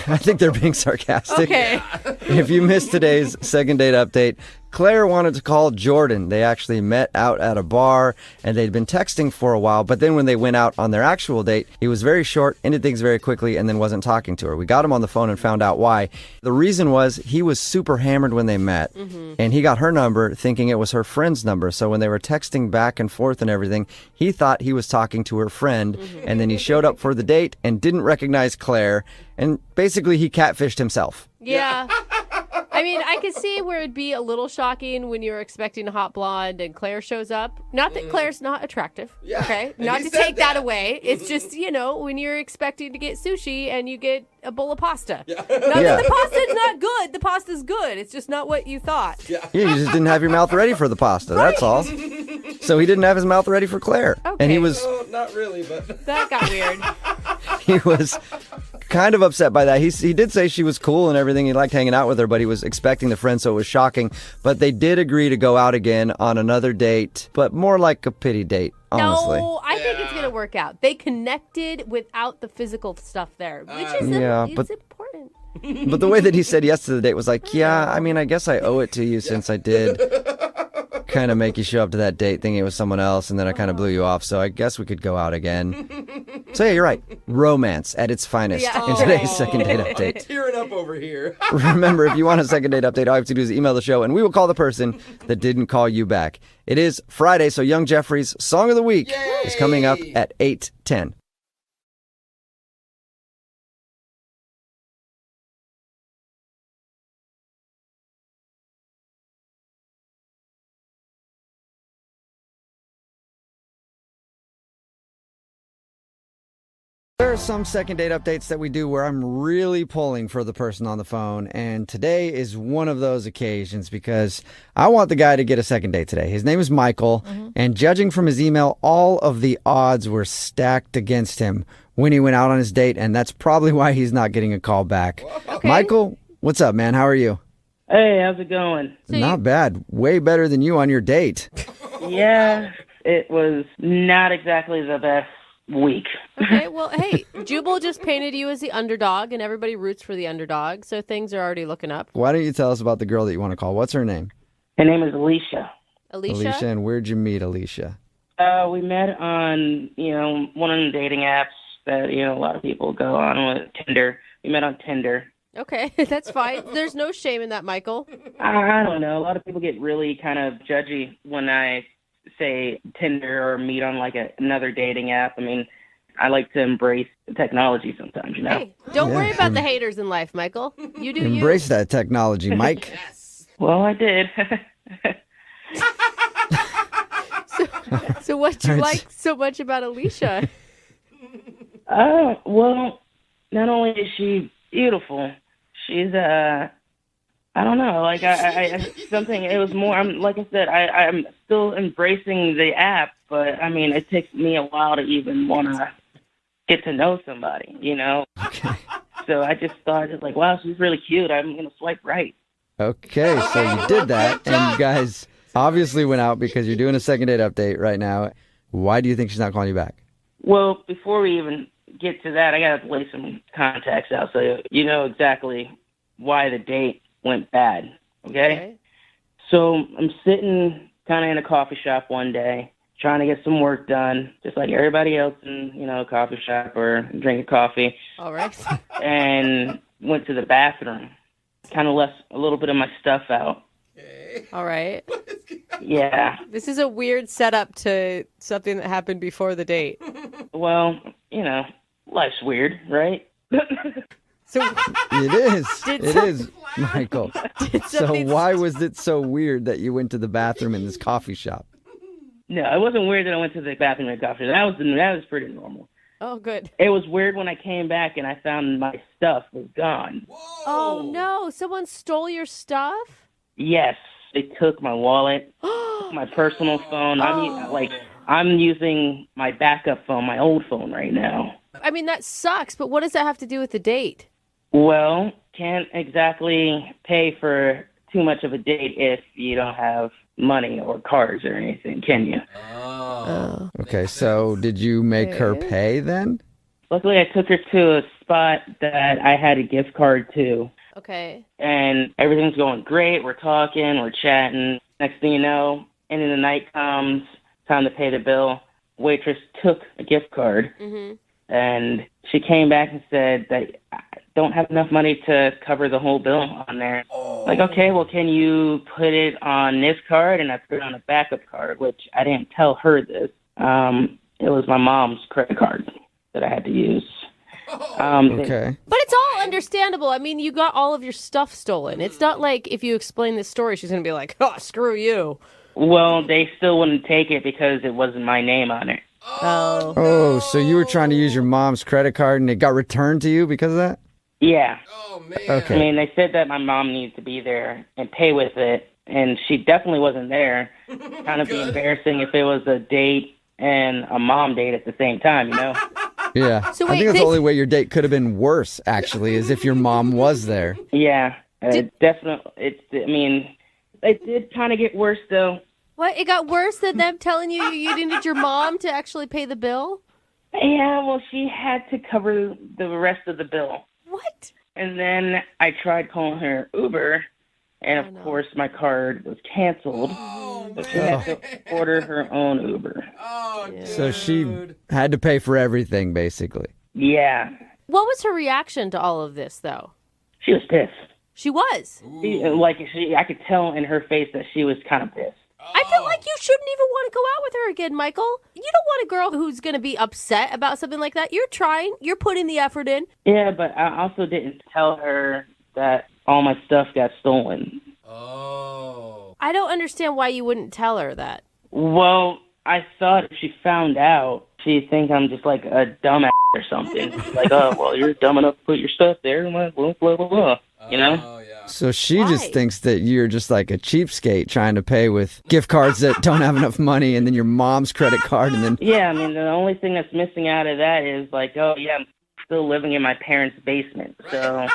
I think they're being sarcastic. Okay. If you missed today's second date update, Claire wanted to call Jordan. They actually met out at a bar and they'd been texting for a while, but then when they went out on their actual date, he was very short, ended things very quickly, and then wasn't talking to her. We got him on the phone and found out why. The reason was he was super hammered when they met, and he got her number thinking it was her friend's number. So when they were texting back and forth and everything, he thought he was talking to her friend, and then he showed up for the date and didn't recognize Claire, and basically he catfished himself. Yeah. I mean, I could see where it'd be a little shocking when you're expecting a hot blonde and Claire shows up. Not that Claire's not attractive, Yeah, okay? and Not he to said take that that. away. It's just, when you're expecting to get sushi and you get a bowl of pasta. Not Yeah. that the pasta's not good. The pasta's good. It's just not what you thought. Yeah, you just didn't have your mouth ready for the pasta, that's all. So he didn't have his mouth ready for Claire. And he Okay. was Oh, not really, but That got weird. he was kind of upset by that. He did say she was cool and everything. He liked hanging out with her, but he was expecting the friend, so it was shocking. But they did agree to go out again on another date, but more like a pity date, honestly. No, I think it's going to work out. They connected without the physical stuff there, which is Yeah, it's but- important. But the way that he said yes to the date was like, yeah, I mean, I guess I owe it to you since I did kind of make you show up to that date thinking it was someone else, and then I kind of blew you off, so I guess we could go out again. So yeah, you're right. Romance at its finest Yeah. in today's second date update. tearing up over here. Remember, if you want a second date update, all you have to do is email the show, and we will call the person that didn't call you back. It is Friday, so Young Jeffrey's Song of the Week is coming up at 8:10. There are some second date updates that we do where I'm really pulling for the person on the phone, and today is one of those occasions because I want the guy to get a second date today. His name is Michael, and judging from his email, all of the odds were stacked against him when he went out on his date, and that's probably why he's not getting a call back. Okay. Michael, what's up, man? How are you? Hey, how's it going? So Not bad. Way better than you on your date. Yeah, it was not exactly the best week. Okay, well, hey, Jubal just painted you as the underdog, and everybody roots for the underdog, so things are already looking up. Why don't you tell us about the girl that you want to call? What's her name? Her name is Alicia. Alicia? And where'd you meet Alicia? We met on, one of the dating apps that, a lot of people go on with, Tinder. We met on Tinder. Okay, that's fine. There's no shame in that, Michael. I don't know. A lot of people get really kind of judgy when I say Tinder or meet on like another dating app. I mean, I like to embrace technology sometimes, Hey, don't worry about the haters in life, Michael. You do Embrace that technology, Mike. Well, I did. So what do you like so much about Alicia? Well, not only is she beautiful, she's I don't know, like I something. It was more. Like I said, I'm still embracing the app, but I mean, it takes me a while to even want to get to know somebody, Okay. So I just thought, like, wow, she's really cute. I'm gonna swipe right. Okay, so you did that, and you guys obviously went out because you're doing a second date update right now. Why do you think she's not calling you back? Well, before we even get to that, I gotta lay some context out so you know exactly why the date went bad. Okay? So I'm sitting kind of in a coffee shop one day, trying to get some work done, just like everybody else in, a coffee shop or drinking coffee. All right. And went to the bathroom, kind of left a little bit of my stuff out. All right. Yeah. This is a weird setup to something that happened before the date. Well, life's weird, right? So It is. It is, Michael. So why was it so weird that you went to the bathroom in this coffee shop? No, it wasn't weird that I went to the bathroom in the coffee shop. That was pretty normal. Oh, good. It was weird when I came back and I found my stuff was gone. Oh, no. Someone stole your stuff? Yes, they took my wallet, my personal phone. I'm using my backup phone, my old phone right now. I mean, that sucks, but what does that have to do with the date? Well, can't exactly pay for too much of a date if you don't have money or cars or anything, can you? Oh. Okay, so did you make her pay then? Luckily, I took her to a spot that I had a gift card to. Okay. And everything's going great. We're talking, we're chatting. Next thing you know, end of the night comes, time to pay the bill. Waitress took a gift card, and she came back and said that I don't have enough money to cover the whole bill on there. Like, okay, well, can you put it on this card? And I put it on a backup card, which I didn't tell her this. It was my mom's credit card that I had to use. Okay. But it's all understandable. I mean, you got all of your stuff stolen. It's not like if you explain this story, she's going to be like, oh, screw you. Well, they still wouldn't take it because it wasn't my name on it. Oh. Oh, so you were trying to use your mom's credit card and it got returned to you because of that? Yeah. Oh, man. Okay. I mean, they said that my mom needs to be there and pay with it, and she definitely wasn't there. Kind of be embarrassing if it was a date and a mom date at the same time, Yeah. So I wait, think that's they- the only way your date could have been worse, actually, is if your mom was there. Yeah, definitely. It did kind of get worse, though. What? It got worse than them telling you you needed your mom to actually pay the bill? Yeah, well, she had to cover the rest of the bill. What? And then I tried calling her Uber, and of course my card was canceled. So she had to order her own Uber. Oh, So she had to pay for everything, basically. Yeah. What was her reaction to all of this, though? She was pissed. She was. I could tell in her face that she was kind of pissed. I feel like you shouldn't even want to go out with her again, Michael. You don't want a girl who's going to be upset about something like that. You're trying. You're putting the effort in. Yeah, but I also didn't tell her that all my stuff got stolen. Oh. I don't understand why you wouldn't tell her that. Well, I thought if she found out, she'd think I'm just like a dumbass or something. Like, oh, well, you're dumb enough to put your stuff there. Blah, blah, blah, blah. You know? Oh, yeah. So she Why? just thinks that you're just like a cheapskate trying to pay with gift cards that don't have enough money and then your mom's credit card and then... Yeah, I mean, the only thing that's missing out of that is like, oh, yeah, I'm still living in my parents' basement. So...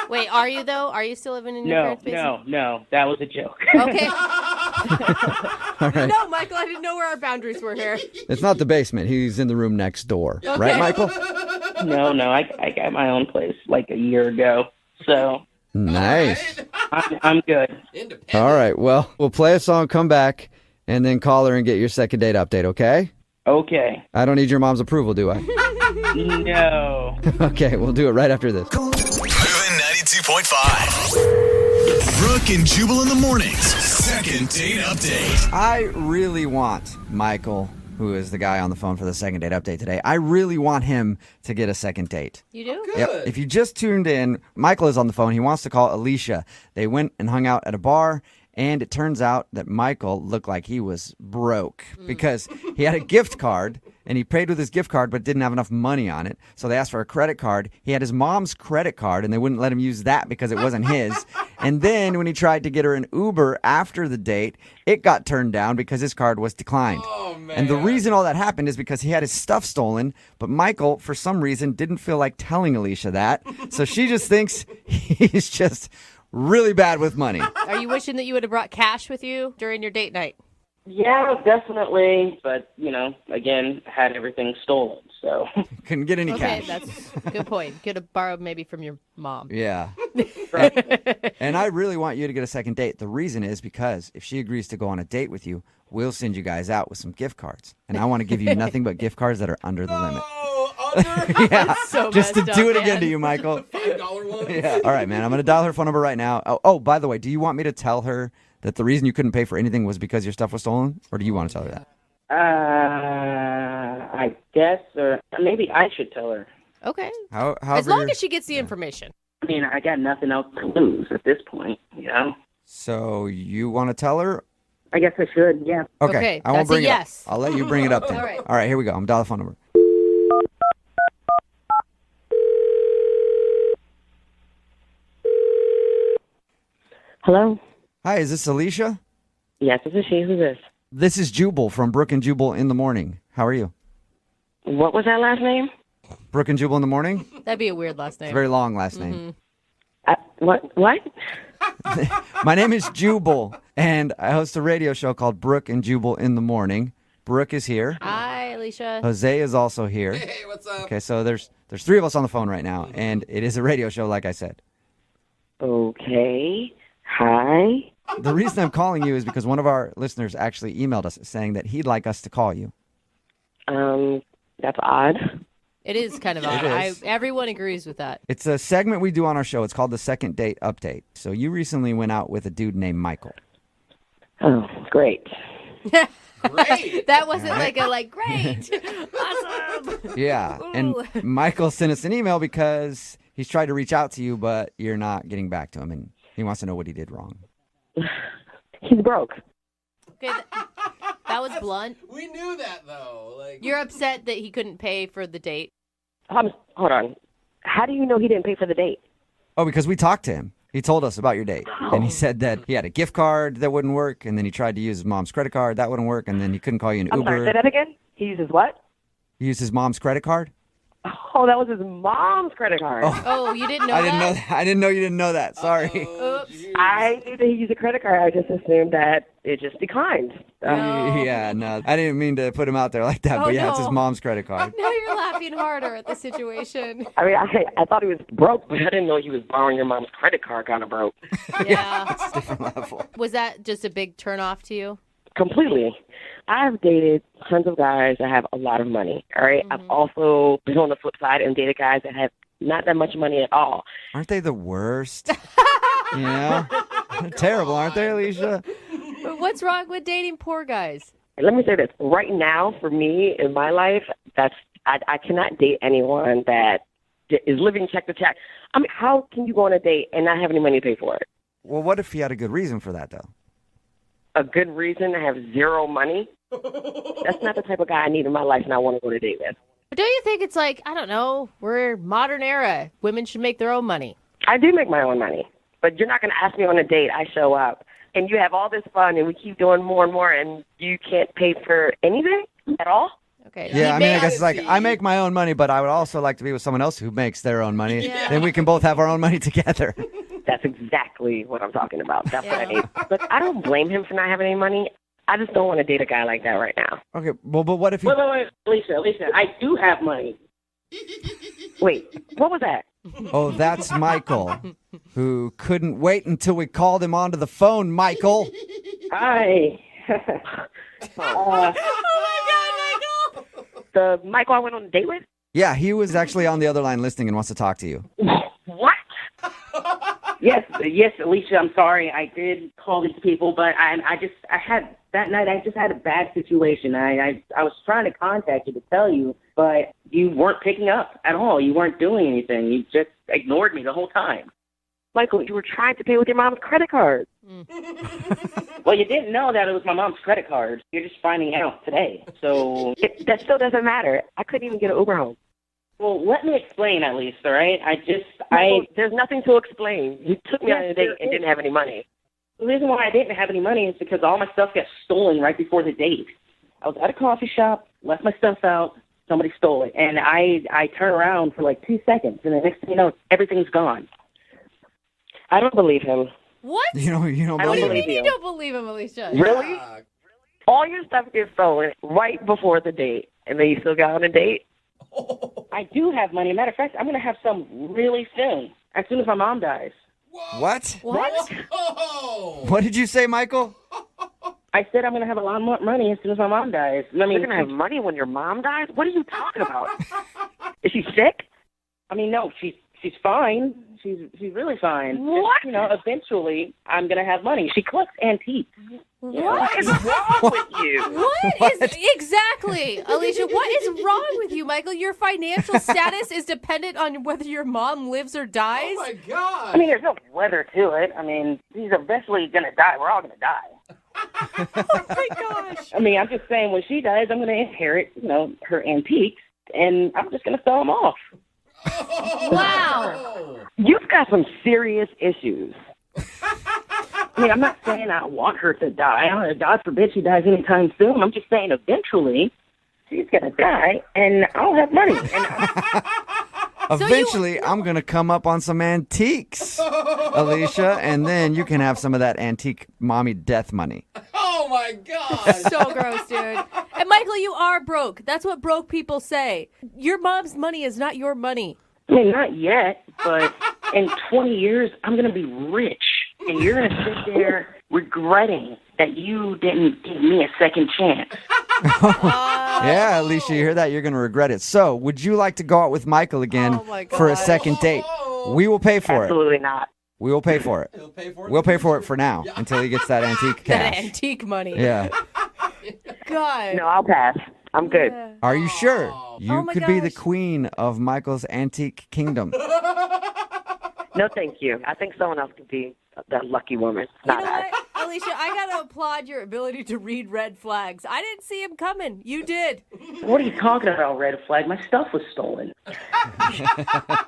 Wait, are you, though? Are you still living in your parents' basement? No, that was a joke. Okay. All right. No, Michael, I didn't know where our boundaries were here. It's not the basement. He's in the room next door. Right, Michael? No, I got my own place like a year ago. So... Nice. I'm good. All right. Well, we'll play a song, come back, and then call her and get your second date update, okay? Okay. I don't need your mom's approval, do I? No. Okay, we'll do it right after this. Moving 92.5. Brooke and Jubal in the mornings. Second date update. I really want Michael, who is the guy on the phone for the second date update today, I really want him to get a second date. You do? Yep. If you just tuned in, Michael is on the phone. He wants to call Alicia. They went and hung out at a bar, and it turns out that Michael looked like he was broke because he had a gift card, and he paid with his gift card but didn't have enough money on it. So they asked for a credit card. He had his mom's credit card, and they wouldn't let him use that because it wasn't his. And then when he tried to get her an Uber after the date, it got turned down because his card was declined. Oh, man. And the reason all that happened is because he had his stuff stolen, but Michael, for some reason, didn't feel like telling Alicia that. So she just thinks he's just really bad with money. Are you wishing that you would have brought cash with you during your date night? Yeah, definitely. But, again, had everything stolen, so. Couldn't get any Okay, cash. that's a good point. Could have borrowed maybe from your mom. Yeah. And I really want you to get a second date. The reason is because if she agrees to go on a date with you, we'll send you guys out with some gift cards. And I want to give you nothing but gift cards that are under the limit. Oh, under Yeah. So Just to messed do up, it again man. to you, Michael. $5 ones. Yeah. All right, man. I'm going to dial her phone number right now. Oh, by the way, do you want me to tell her that the reason you couldn't pay for anything was because your stuff was stolen? Or do you want to tell her that? I guess, or maybe I should tell her. Okay. However As long you're- as she gets the information. I mean, I got nothing else to lose at this point, So you want to tell her? I guess I should, yeah. Okay, I won't that's a bring it yes. up. I'll let you bring it up then. All right. All right, here we go. I'm dialing the phone number. Hello? Hi, is this Alicia? Yes, this is she. Who's this? This is Jubal from Brooke and Jubal in the morning. How are you? What was that last name? Brooke and Jubal in the morning? That'd be a weird last It's a name. very long last name. What? My name is Jubal, and I host a radio show called Brooke and Jubal in the morning. Brooke is here. Hi, Alicia. Jose is also here. Hey, what's up? Okay, so there's three of us on the phone right now, and it is a radio show, like I said. Okay. Hi. The reason I'm calling you is because one of our listeners actually emailed us saying that he'd like us to call you. That's odd. It is kind of It odd. is. Everyone agrees with that. It's a segment we do on our show. It's called the Second Date Update. So you recently went out with a dude named Michael. Oh, great. Great. That wasn't great. Awesome. Yeah, and Ooh. Michael sent us an email because he's tried to reach out to you, but you're not getting back to him, and he wants to know what he did wrong. He's broke. Okay, that was blunt. We knew that, though. You're upset that he couldn't pay for the date. Hold on. How do you know he didn't pay for the date? Oh, because we talked to him. He told us about your date, and he said that he had a gift card that wouldn't work, and then he tried to use his mom's credit card. That wouldn't work, and then he couldn't call you an I'm Uber. sorry, say that again? He uses what? He used his mom's credit card? Oh, that was his mom's credit card. Oh, you didn't know I that? didn't know that. I didn't know you didn't know that. Sorry. Oops. I knew that he used a credit card. I just assumed that it just declined. Yeah, no. I didn't mean to put him out there like that, Oh, but yeah, it's no. his mom's credit card. Now you're laughing harder at the situation. I mean, I thought he was broke, but I didn't know he was borrowing your mom's credit card kind of broke. Yeah. It's a different level. Was that just a big turnoff to you? Completely. I've dated tons of guys that have a lot of money, all right? Mm-hmm. I've also been on the flip side and dated guys that have not that much money at all. Aren't they the worst? You know? They're terrible, aren't they, Alicia? But what's wrong with dating poor guys? Let me say this. Right now, for me, in my life, I cannot date anyone that is living check to check. I mean, how can you go on a date and not have any money to pay for it? Well, what if he had a good reason for that, though? A good reason to have zero money? That's not the type of guy I need in my life and I want to go on a date with. But don't you think it's like, I don't know, we're modern era. Women should make their own money. I do make my own money, but you're not going to ask me on a date. I show up, and you have all this fun, and we keep doing more and more, and you can't pay for anything at all? Okay. Yeah, I mean, I guess it's like, See. I make my own money, but I would also like to be with someone else who makes their own money. Yeah. Then we can both have our own money together. That's exactly what I'm talking about. That's what I Yeah. need. But I don't blame him for not having any money. I just don't want to date a guy like that right now. Okay, well, but what if he... Wait, Alicia, I do have money. Wait, what was that? Oh, that's Michael, who couldn't wait until we called him onto the phone, Michael. Hi. Uh, Oh my God, Michael! the Michael I went on a date with? Yeah, he was actually on the other line listening and wants to talk to you. What? Yes, Alicia, I'm sorry. I did call these people, but I had that night. I just had a bad situation. I was trying to contact you to tell you, but you weren't picking up at all. You weren't doing anything. You just ignored me the whole time. Michael, you were trying to pay with your mom's credit card. Well, you didn't know that it was my mom's credit card. You're just finding out today. So, That still doesn't matter. I couldn't even get an Uber home. well, let me explain at least, all right? Michael, there's nothing to explain. You took me Yes, on a date there and is. didn't have any money. The reason why I didn't have any money is because all my stuff got stolen right before the date. I was at a coffee shop, left my stuff out, somebody stole it, and I turn around for like 2 seconds, and the next thing you know, everything's gone. I don't believe him. What? You don't I don't What do you believe mean it? you don't believe him, Alicia? Really? All your stuff gets stolen right before the date, and then you still got on a date? I do have money. Matter of fact, I'm going to have some really soon as my mom dies. What? What? Oh. What did you say, Michael? I said I'm going to have a lot more money as soon as my mom dies. I mean, You're going to have money when your mom dies? What are you talking about? Is she sick? I mean, no, she's fine. She's really fine. What? Just, eventually I'm going to have money. She collects antiques. What is wrong with you? What is exactly, Alicia? What is wrong with you, Michael? Your financial status is dependent on whether your mom lives or dies. Oh my God. I mean, there's no weather to it. I mean, she's eventually going to die. We're all going to die. Oh my gosh! I mean, I'm just saying when she dies, I'm going to inherit, her antiques, and I'm just going to sell them off. Wow. You've got some serious issues. I mean, I'm not saying I want her to die. God forbid she dies anytime soon. I'm just saying eventually she's going to die, and I'll have money. And Eventually, I'm going to come up on some antiques, Alicia, and then you can have some of that antique mommy death money. Oh my God. So gross, dude. And Michael, you are broke. That's what broke people say. Your mom's money is not your money. I mean, not yet, but in 20 years, I'm going to be rich, and you're going to sit there regretting that you didn't give me a second chance. Yeah, Alicia, you hear that? You're going to regret it. So, would you like to go out with Michael again for a second date? We will pay for it. Absolutely not. We will pay for it. He'll pay for it. We'll pay for it for now until he gets that antique That cash. antique money. Yeah. God. No, I'll pass. I'm good. Are you sure? You Oh my could be the gosh. queen of Michael's antique kingdom. No, thank you. I think someone else could be that lucky woman. You Not know us. what, Alicia? I gotta applaud your ability to read red flags. I didn't see him coming. You did. What are you talking about, red flag? My stuff was stolen.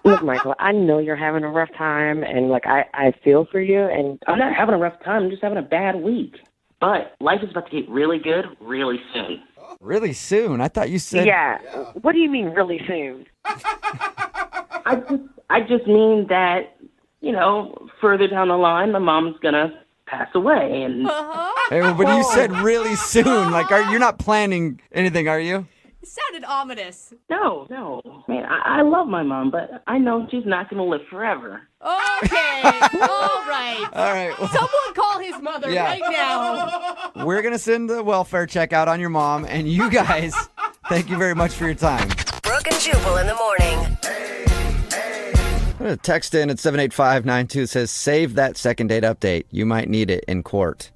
Look, Michael, I know you're having a rough time, and I feel for you, and I'm not having a rough time. I'm just having a bad week. But life is about to get really good really soon. Really soon? I thought you said... yeah. What do you mean really soon? I just mean that, further down the line, my mom's gonna pass away, and Hey, well, but you said really soon. Like, you're not planning anything, are you? It sounded ominous. no, man, I love my mom, but I know she's not gonna live forever. Okay. All right. All right. Well, Someone call his mother Yeah. right now. we're going to send the welfare check out on your mom. And you guys, thank you very much for your time. Brooke and Jubal in the morning. I'm going to text in at 78592. It says, save that second date update. You might need it in court.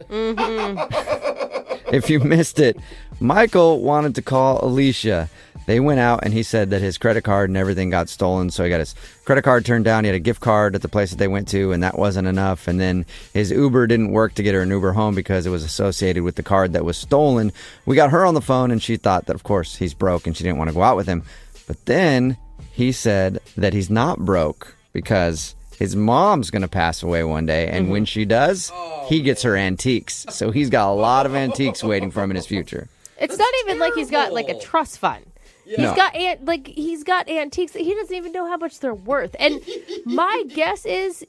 If you missed it, Michael wanted to call Alicia. They went out and he said that his credit card and everything got stolen. So he got his credit card turned down. He had a gift card at the place that they went to, and that wasn't enough. And then his Uber didn't work to get her an Uber home because it was associated with the card that was stolen. We got her on the phone and she thought that, of course, he's broke and she didn't want to go out with him. But then he said that he's not broke because his mom's going to pass away one day. And when she does, he gets her antiques. So he's got a lot of antiques waiting for him in his future. It's not even like he's got like a trust fund. No. He's got antiques that he doesn't even know how much they're worth. And my guess is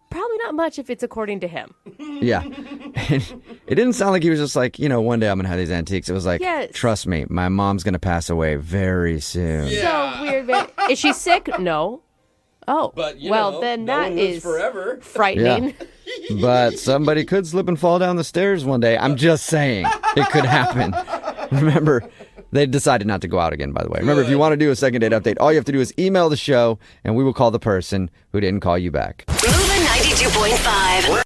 probably not much if it's according to him. Yeah. And it didn't sound like he was just like, one day I'm going to have these antiques. It was like, Yes. trust me, my mom's going to pass away very soon. So weird, man. Is she sick? No. Oh, But, then no that one lives is forever. frightening. But somebody could slip and fall down the stairs one day. I'm just saying. It could happen. Remember, they decided not to go out again, by the way. Remember, if you want to do a second date update, all you have to do is email the show, and we will call the person who didn't call you back. Moving 92.5.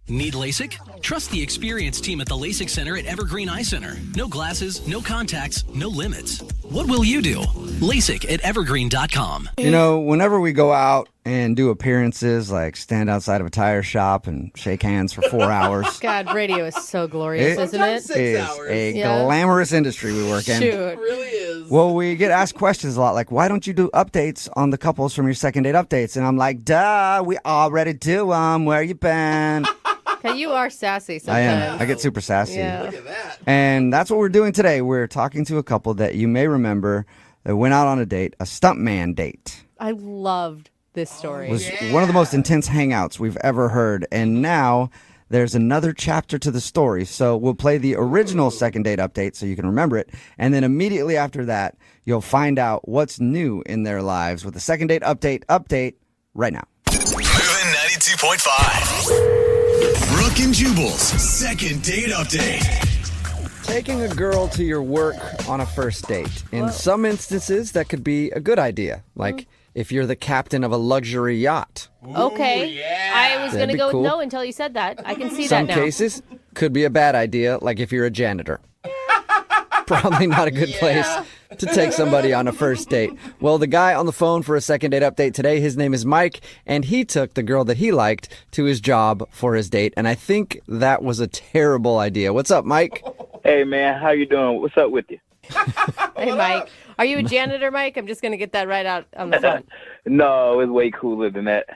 Need LASIK? Trust the experienced team at the LASIK Center at Evergreen Eye Center. No glasses, no contacts, no limits. What will you do? LASIK at evergreen.com. You know, whenever we go out and do appearances, like stand outside of a tire shop and shake hands for 4 hours. God, radio is so glorious, isn't it? It is a glamorous industry we work in. Shoot. It really is. Well, we get asked questions a lot, like, why don't you do updates on the couples from your second date updates? And I'm like, duh, we already do them. Where you been? Hey, you are sassy I sometimes. am. I get super sassy. Yeah. Look at that. And that's what we're doing today. We're talking to a couple that you may remember that went out on a date, a stuntman date. I loved this story. It was one of the most intense hangouts we've ever heard. And now there's another chapter to the story. So we'll play the original second date update so you can remember it. And then immediately after that, you'll find out what's new in their lives with the second date update right now. Moving 92.5. Brooke and Jubal's second date update. Taking a girl to your work on a first date. In some instances, that could be a good idea. Like if you're the captain of a luxury yacht. Okay. yeah. I was going to That'd be go cool. with no until you said that. I can see Some that now. cases could be a bad idea, like if you're a janitor. Probably not a good place to take somebody on a first date. Well, the guy on the phone for a second date update today, his name is Mike, and he took the girl that he liked to his job for his date, and I think that was a terrible idea. What's up, Mike? Hey, man, how you doing? What's up with you? Hey, Mike. Are you a janitor, Mike? I'm just going to get that right out on the phone. No, it's way cooler than that.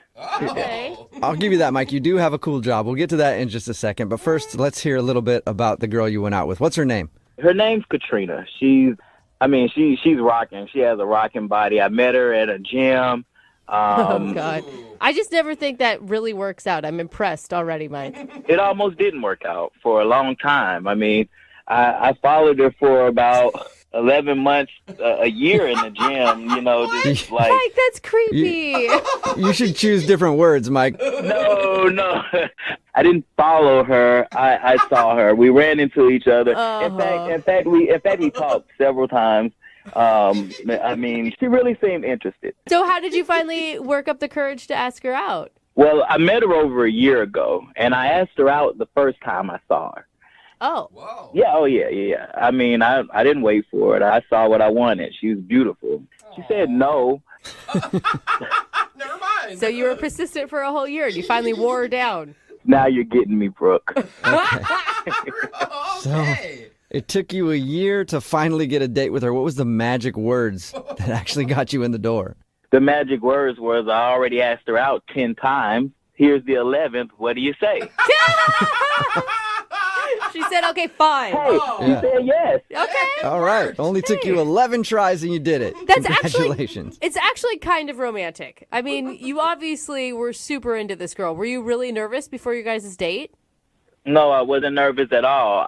Okay. I'll give you that, Mike. You do have a cool job. We'll get to that in just a second, but first, let's hear a little bit about the girl you went out with. What's her name? Her name's Katrina. She's rocking. She has a rocking body. I met her at a gym. Oh, God. I just never think that really works out. I'm impressed already, Mike. It almost didn't work out for a long time. I mean, I followed her for about 11 months, a year in the gym, you know, just like... Mike, that's creepy. You should choose different words, Mike. No. I didn't follow her. I saw her. We ran into each other. In fact, we talked several times. I mean, she really seemed interested. So how did you finally work up the courage to ask her out? Well, I met her over a year ago, and I asked her out the first time I saw her. Oh. Whoa. Yeah, yeah. I mean, I didn't wait for it. I saw what I wanted. She was beautiful. She said no. Never mind. So you were persistent for a whole year and you finally wore her down. Now you're getting me, Brooke. Okay. It took you a year to finally get a date with her. What was the magic words that actually got you in the door? The magic words was I already asked her out 10 times. Here's the 11th. What do you say? She said, okay, fine. Hey, she said yes. Okay. All right. Only took you 11 tries and you did it. That's Congratulations. it's actually kind of romantic. I mean, you obviously were super into this girl. Were you really nervous before your guys' date? No, I wasn't nervous at all.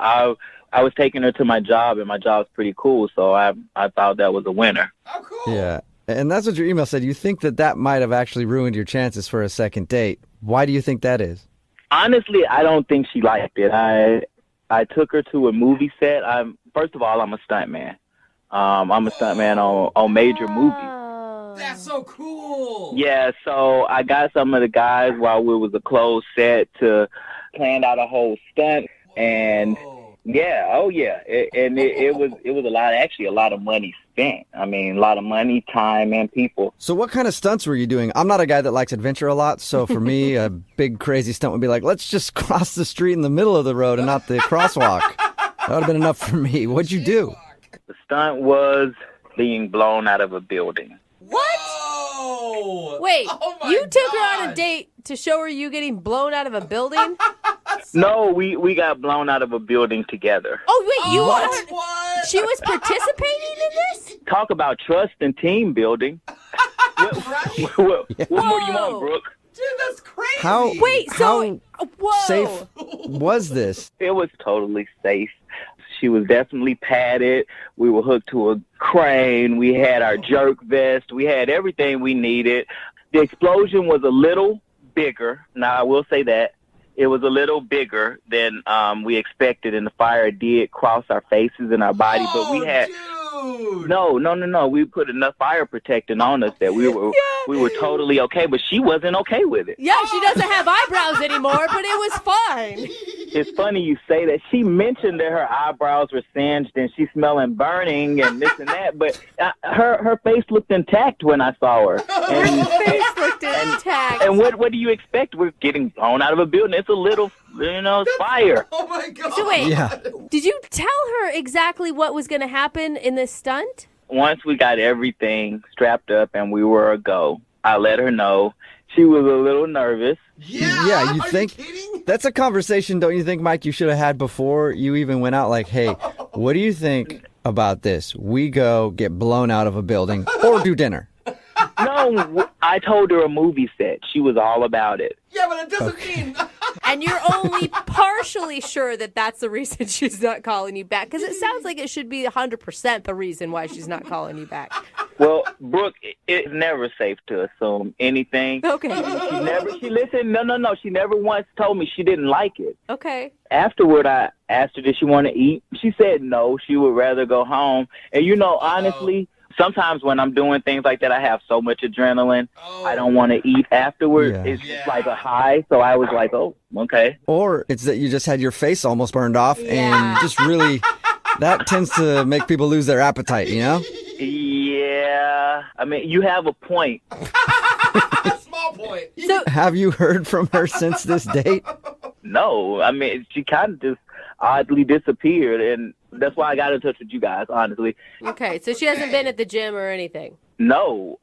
I was taking her to my job, and my job's pretty cool, so I thought that was a winner. Oh, cool. Yeah. And that's what your email said. You think that might have actually ruined your chances for a second date. Why do you think that is? Honestly, I don't think she liked it. I took her to a movie set. First of all, I'm a stuntman. I'm a stuntman on major movies. That's so cool. Yeah, so I got some of the guys while we was a closed set to plan out a whole stunt, and it was a lot. Actually, a lot of money spent. I mean, a lot of money, time, and people. So what kind of stunts were you doing? I'm not a guy that likes adventure a lot, so for me, a big crazy stunt would be like, let's just cross the street in the middle of the road and not the crosswalk. That would have been enough for me. What'd you do? The stunt was being blown out of a building. What? Whoa. Wait, Oh my you took her on a God. date to show her you getting blown out of a building? No, we got blown out of a building together. Oh, wait, you What? were... What? She was participating in this? Talk about trust and team building. What more do you want, Brooke? Dude, that's crazy. How? Wait, so... How Whoa. safe was this? It was totally safe. She was definitely padded. We were hooked to a crane. We had our jerk vest. We had everything we needed. The explosion was a little bigger. Now, I will say that. It was a little bigger than we expected, and the fire did cross our faces and our body. But we had no. We put enough fire protecting on us that we were totally okay. But she wasn't okay with it. Yeah, she doesn't have eyebrows anymore, but it was fine. It's funny you say that. She mentioned that her eyebrows were singed and she's smelling burning and this and that. But her face looked intact when I saw her. And, her face looked intact. And what do you expect? We're getting blown out of a building. It's a little, fire. Oh, my God. So wait, did you tell her exactly what was going to happen in this stunt? Once we got everything strapped up and we were a go, I let her know. She was a little nervous. Yeah, you think that's a conversation, don't you think, Mike, you should have had before you even went out? Like, hey, what do you think about this? We go get blown out of a building or do dinner. No, I told her a movie set. She was all about it. Yeah, but it doesn't mean... And you're only partially sure that that's the reason she's not calling you back. Because it sounds like it should be 100% the reason why she's not calling you back. Well, Brooke, it's never safe to assume anything. Okay. She never once told me she didn't like it. Okay. Afterward, I asked her, did she want to eat? She said no, she would rather go home. And, honestly... Sometimes when I'm doing things like that, I have so much adrenaline. I don't want to eat afterwards. Yeah. It's just like a high. So I was like, oh, okay. Or it's that you just had your face almost burned off and just really, that tends to make people lose their appetite, Yeah. I mean, you have a point. Small point. So, have you heard from her since this date? No. I mean, she kind of just oddly disappeared, and that's why I got in touch with you guys, honestly. Okay, so she hasn't been at the gym or anything? No.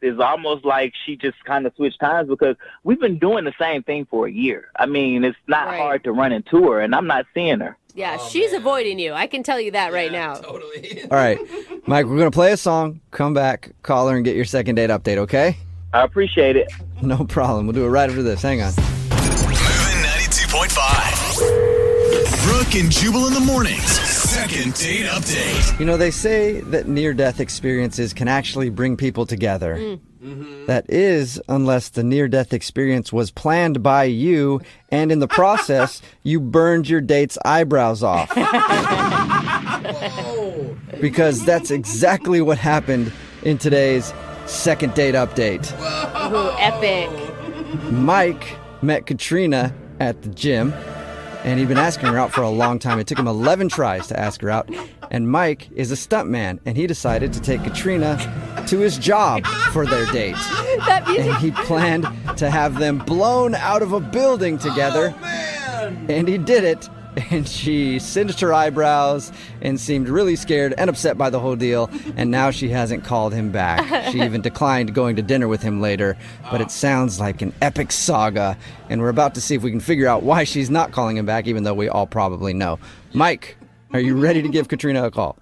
It's almost like she just kind of switched times because we've been doing the same thing for a year. I mean, it's not hard to run into her, and I'm not seeing her. Yeah, she's avoiding you. I can tell you that right now. Totally. All right, Mike, we're going to play a song, come back, call her, and get your second date update, okay? I appreciate it. No problem. We'll do it right after this. Hang on. Moving 92.5. Brooke and Jubal in the mornings. Second date update. They say that near-death experiences can actually bring people together. Mm-hmm. That is, unless the near-death experience was planned by you, and in the process, you burned your date's eyebrows off. Whoa. Because that's exactly what happened in today's second date update. Ooh, epic. Mike met Katrina at the gym. And he'd been asking her out for a long time. It took him 11 tries to ask her out. And Mike is a stuntman, and he decided to take Katrina to his job for their date. And he planned to have them blown out of a building together. Oh, man. And he did it. And she singed her eyebrows and seemed really scared and upset by the whole deal. And now she hasn't called him back. She even declined going to dinner with him later. But it sounds like an epic saga. And we're about to see if we can figure out why she's not calling him back, even though we all probably know. Mike, are you ready to give Katrina a call?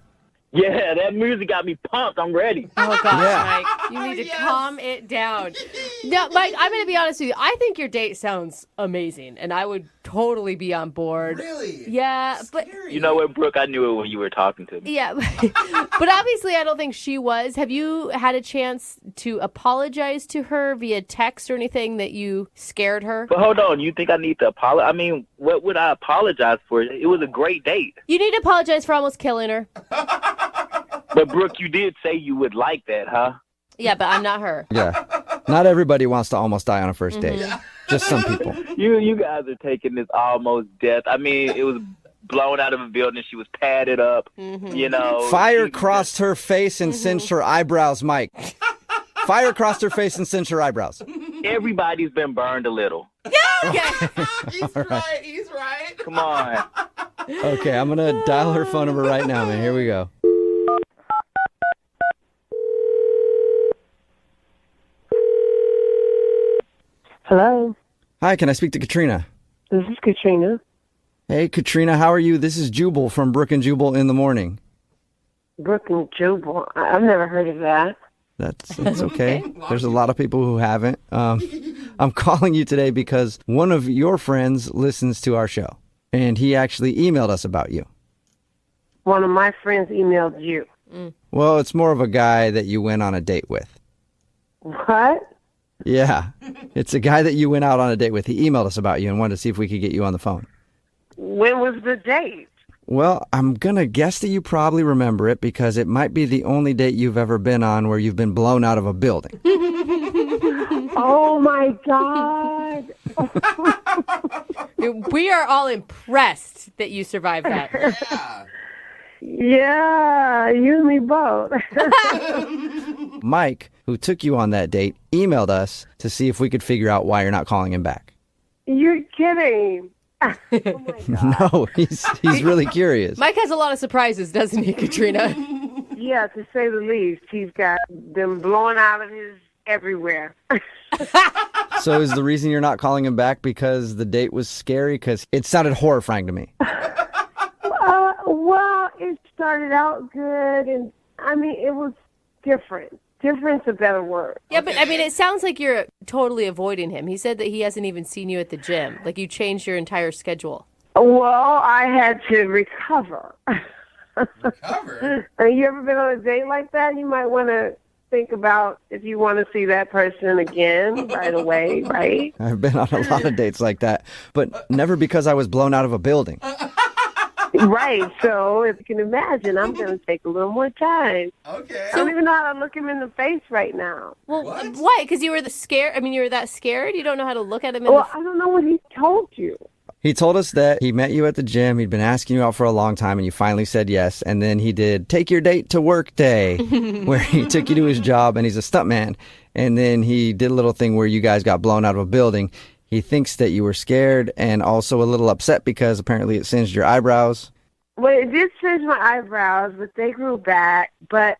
Yeah, that music got me pumped. I'm ready. Oh, gosh, Mike. You need to calm it down. Now, Mike, I'm going to be honest with you. I think your date sounds amazing, and I would totally be on board. Really? Yeah, but... You know what, Brooke? I knew it when you were talking to me. Yeah, but obviously I don't think she was. Have you had a chance to apologize to her via text or anything that you scared her? But hold on. You think I need to apologize? I mean, what would I apologize for? It was a great date. You need to apologize for almost killing her. But, Brooke, you did say you would like that, huh? Yeah, but I'm not her. Yeah. Not everybody wants to almost die on a first date. Mm-hmm. Just some people. You guys are taking this almost death. I mean, it was blown out of a building. She was padded up, Fire crossed her face and singed her eyebrows, Mike. Fire crossed her face and singed her eyebrows. Everybody's been burned a little. Yeah. He's right. He's right. Come on. Okay, I'm going to dial her phone number right now, man. Here we go. Hello. Hi, can I speak to Katrina? This is Katrina. Hey, Katrina, how are you? This is Jubal from Brooke and Jubal in the morning. Brooke and Jubal. I've never heard of that. That's okay. There's a lot of people who haven't. I'm calling you today because one of your friends listens to our show, and he actually emailed us about you. one of my friends emailed you. Well, it's more of a guy that you went on a date with. What? Yeah. It's a guy that you went out on a date with. He emailed us about you and wanted to see if we could get you on the phone. When was the date? Well, I'm going to guess that you probably remember it because it might be the only date you've ever been on where you've been blown out of a building. Oh, my God. We are all impressed that you survived that. Yeah, you and me both. Mike, who took you on that date, emailed us to see if we could figure out why you're not calling him back. You're kidding. Oh my God. No, he's really curious. Mike has a lot of surprises, doesn't he, Katrina? Yeah, to say the least. He's got them blowing out of his everywhere. So is the reason you're not calling him back because the date was scary? Because it sounded horrifying to me. Well, it started out good, and I mean, it was different. Different's a better word. Yeah, but I mean, it sounds like you're totally avoiding him. He said that he hasn't even seen you at the gym. Like you changed your entire schedule. Well, I had to recover. Recover? Have you ever been on a date like that? You might want to think about if you want to see that person again right away, right? I've been on a lot of dates like that, but never because I was blown out of a building. Right, so if you can imagine, I'm going to take a little more time. Okay. I don't even know how to look him in the face right now. Well, why? Because you were scared? I mean, you were that scared? You don't know how to look at him in Well, I don't know what he told you. He told us that he met you at the gym. He'd been asking you out for a long time, and you finally said yes. And then he did take your date to work day, where he took you to his job, and he's a stuntman. And then he did a little thing where you guys got blown out of a building. He thinks that you were scared and also a little upset because apparently it singed your eyebrows. Well, it did singe my eyebrows, but they grew back. But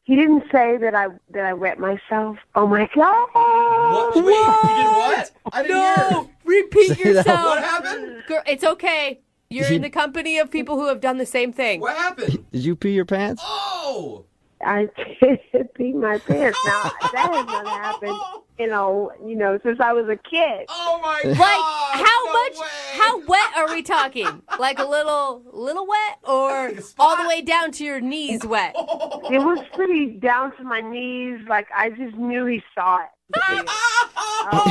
he didn't say that I wet myself. Oh my God! What? Wait, you did what? I didn't hear. Repeat Say that. yourself. What happened? Girl, it's okay. You're in the company of people who have done the same thing. What happened? Did you pee your pants? Oh! I did pee my pants. Now that has not happened. You know, since I was a kid. Oh my God! Like how No much? way. How wet are we talking? Like a little wet, or all the way down to your knees wet? It was pretty down to my knees. Like I just knew he saw it. Oh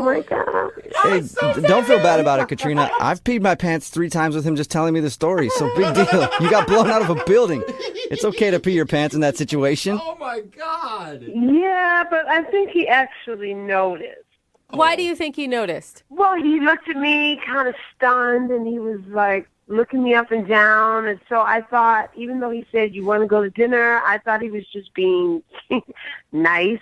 my God! Hey, don't feel bad about it, Katrina. I've peed my pants 3 times with him just telling me the story. So big deal. You got blown out of a building. It's okay to pee your pants in that situation. Oh my God! Yeah, but I think he actually noticed. Why do you think he noticed? Well, he looked at me kind of stunned, and he was like looking me up and down. And so I thought, even though he said, "You want to go to dinner?" I thought he was just being nice.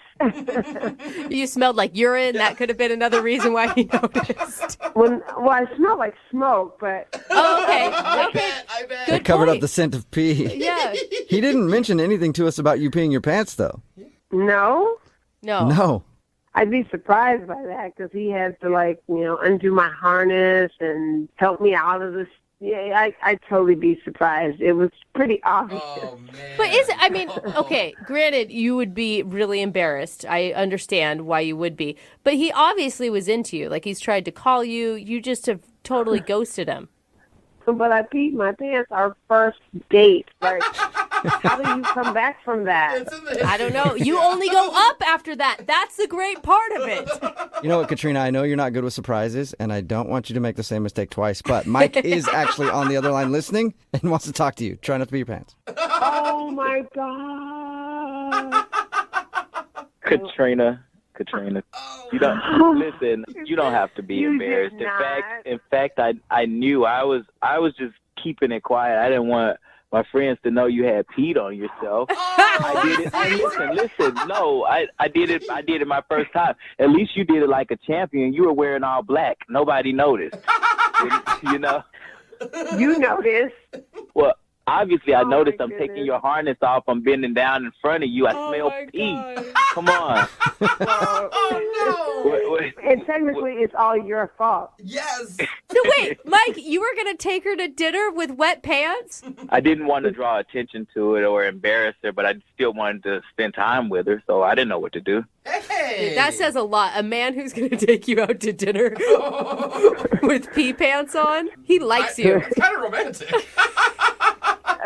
You smelled like urine. That could have been another reason why he noticed. Well, I smelled like smoke, but... Oh, okay. Okay. I bet. Good It covered point. up the scent of pee. Yeah. He didn't mention anything to us about you peeing your pants, though. No? No. No. I'd be surprised by that because he had to, undo my harness and help me out of this. Yeah, I'd totally be surprised. It was pretty obvious. Oh man! But okay, granted, you would be really embarrassed. I understand why you would be. But he obviously was into you. Like, he's tried to call you. You just have totally ghosted him. But I peed my pants our first date. Like, how do you come back from that? I don't know. You only go up after that. That's the great part of it. You know what, Katrina? I know you're not good with surprises, and I don't want you to make the same mistake twice, but Mike is actually on the other line listening and wants to talk to you. Try not to pee your pants. Oh, my God. Katrina, you don't listen. You don't have to be You embarrassed. did In fact, I knew I was just keeping it quiet. I didn't want my friends to know you had peed on yourself. I did it. And listen. No, I did it. I did it my first time. At least you did it like a champion. You were wearing all black. Nobody noticed. You know. You noticed. Well, obviously, I noticed. my I'm goodness. taking your harness off. I'm bending down in front of you. I smell pee. Come on. Wait. And technically, it's all your fault. Yes. So wait, Mike, you were going to take her to dinner with wet pants? I didn't want to draw attention to it or embarrass her, but I still wanted to spend time with her, so I didn't know what to do. Hey. Dude, that says a lot. A man who's going to take you out to dinner with pee pants on, he likes you. It's kind of romantic.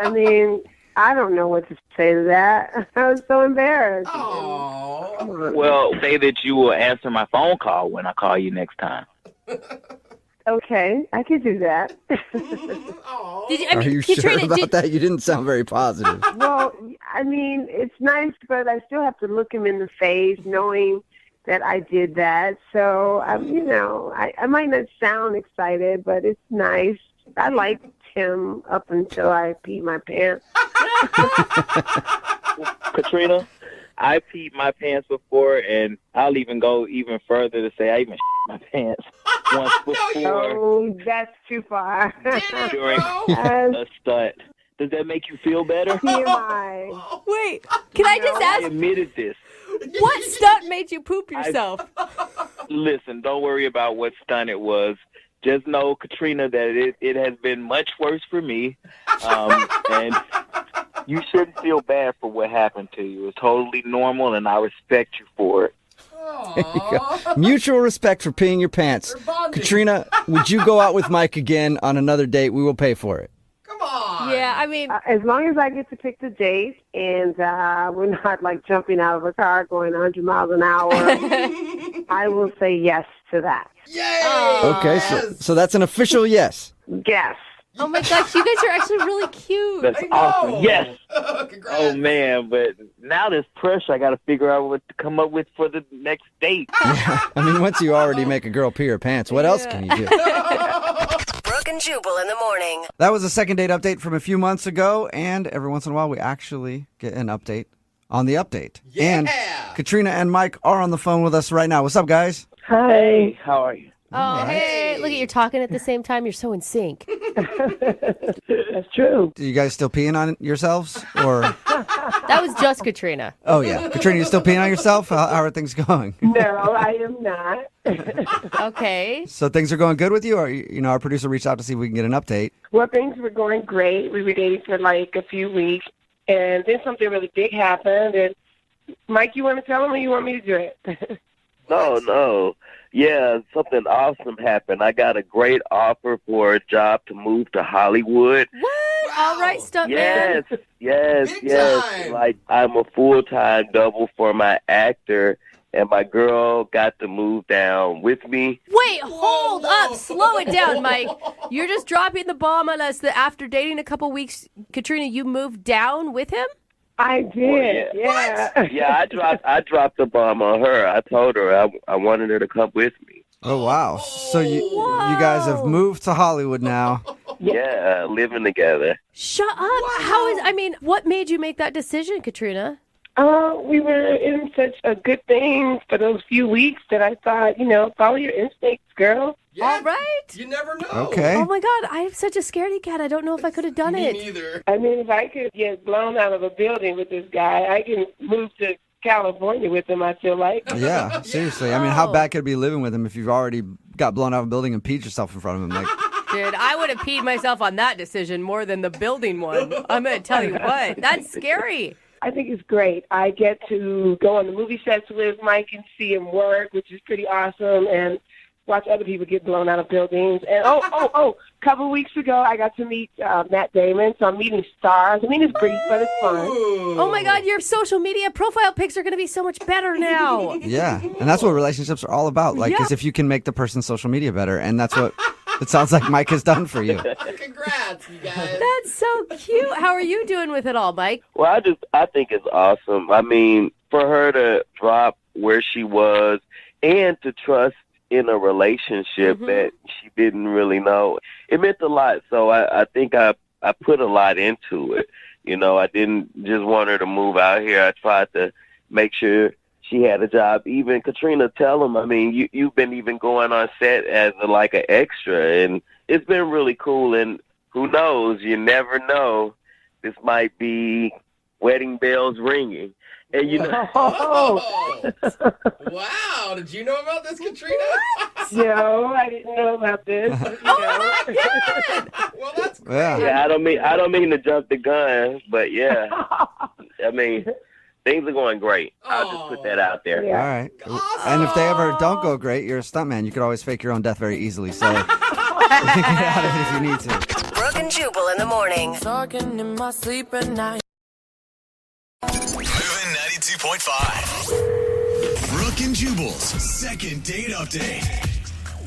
I mean, I don't know what to say to that. I was so embarrassed. Well, say that you will answer my phone call when I call you next time. Okay, I can do that. Did you, Are you sure Katrina, about that? You didn't sound very positive. Well, I mean, it's nice, but I still have to look him in the face, knowing that I did that. So, I might not sound excited, but it's nice. I liked him up until I peed my pants. Katrina, I peed my pants before, and I'll even go even further to say I even shit my pants once before Oh, that's too far. during a stunt. Does that make you feel better? TMI. Wait, can I just I ask, admitted this. what stunt made you poop yourself? Listen, don't worry about what stunt it was. Just know, Katrina, that it has been much worse for me. And you shouldn't feel bad for what happened to you. It's totally normal, and I respect you for it. There you go. Mutual respect for peeing your pants. Katrina, would you go out with Mike again on another date? We will pay for it. Yeah, I mean, As long as I get to pick the date and we're not like jumping out of a car going 100 miles an hour, I will say yes to that. Okay, so that's an official yes. Yes. oh my gosh, you guys are actually really cute. That's awesome. Yes. Oh, man, but now there's pressure. I got to figure out what to come up with for the next date. I mean, once you already make a girl pee her pants, what else can you do? Brooke and Jubal in the morning. That was a second date update from a few months ago, and every once in a while we actually get an update on the update. Yeah! And Katrina and Mike are on the phone with us right now. What's up, guys? Hey, how are you? Oh, hey, look at you're talking at the same time. You're so in sync. That's true. Are you guys still peeing on yourselves? Or That was just Katrina. oh yeah, Katrina, you still peeing on yourself? How are things going? No, I am not. Okay. So things are going good with you, or our producer reached out to see if we can get an update. Well, things were going great. We were dating for like a few weeks, and then something really big happened. And Mike, you want to tell him, or you want me to do it? No. Yeah, something awesome happened. I got a great offer for a job to move to Hollywood. What? All right, stuntman. Yes. Like, I'm a full-time double for my actor, and my girl got to move down with me. Wait, hold up. Slow it down, Mike. You're just dropping the bomb on us that after dating a couple weeks, Katrina, you moved down with him? I did, yeah. Yeah, I dropped the bomb on her. I told her I wanted her to come with me. Oh wow! So you guys have moved to Hollywood now. Yeah, living together. Shut up. What made you make that decision, Katrina? We were in such a good thing for those few weeks that I thought, follow your instincts, girl. All right. You never know. Okay. Oh my God, I am such a scaredy cat. I don't know if I could have done it. Me neither. I mean, if I could get blown out of a building with this guy, I can move to California with him, I feel like. Yeah, seriously. I mean, how bad could it be living with him if you've already got blown out of a building and peed yourself in front of him? Like, Dude, I would have peed myself on that decision more than the building one. I'm going to tell you what. That's scary. I think it's great. I get to go on the movie sets with Mike and see him work, which is pretty awesome, and watch other people get blown out of buildings. And a couple of weeks ago, I got to meet Matt Damon, so I'm meeting stars. I mean, it's brief, but it's fun. Oh my God, your social media profile pics are going to be so much better now. yeah, and that's what relationships are all about. Like, is if you can make the person's social media better, and that's what it sounds like Mike has done for you. Congrats, you guys. That's so cute. How are you doing with it all, Mike? Well, I think it's awesome. I mean, for her to drop where she was and to trust in a relationship that she didn't really know, it meant a lot. So I think I put a lot into it. I didn't just want her to move out here. I tried to make sure she had a job. Even Katrina, tell him, I mean, you've been even going on set as an extra, and it's been really cool. And who knows? You never know. This might be wedding bells ringing. And Wow, did you know about this, Katrina? No, I didn't know about this. Oh my God! Well, that's great. Yeah, I don't mean to jump the gun, but yeah. I mean, things are going great. I'll just put that out there. Yeah. All right. Awesome. And if they ever don't go great, you're a stuntman. You could always fake your own death very easily. So you can get out of it if you need to. Brooke Brooke and Jubal in the morning. Talking in my sleep at night. Moving 92.5. Brooke and Jubal's second date update.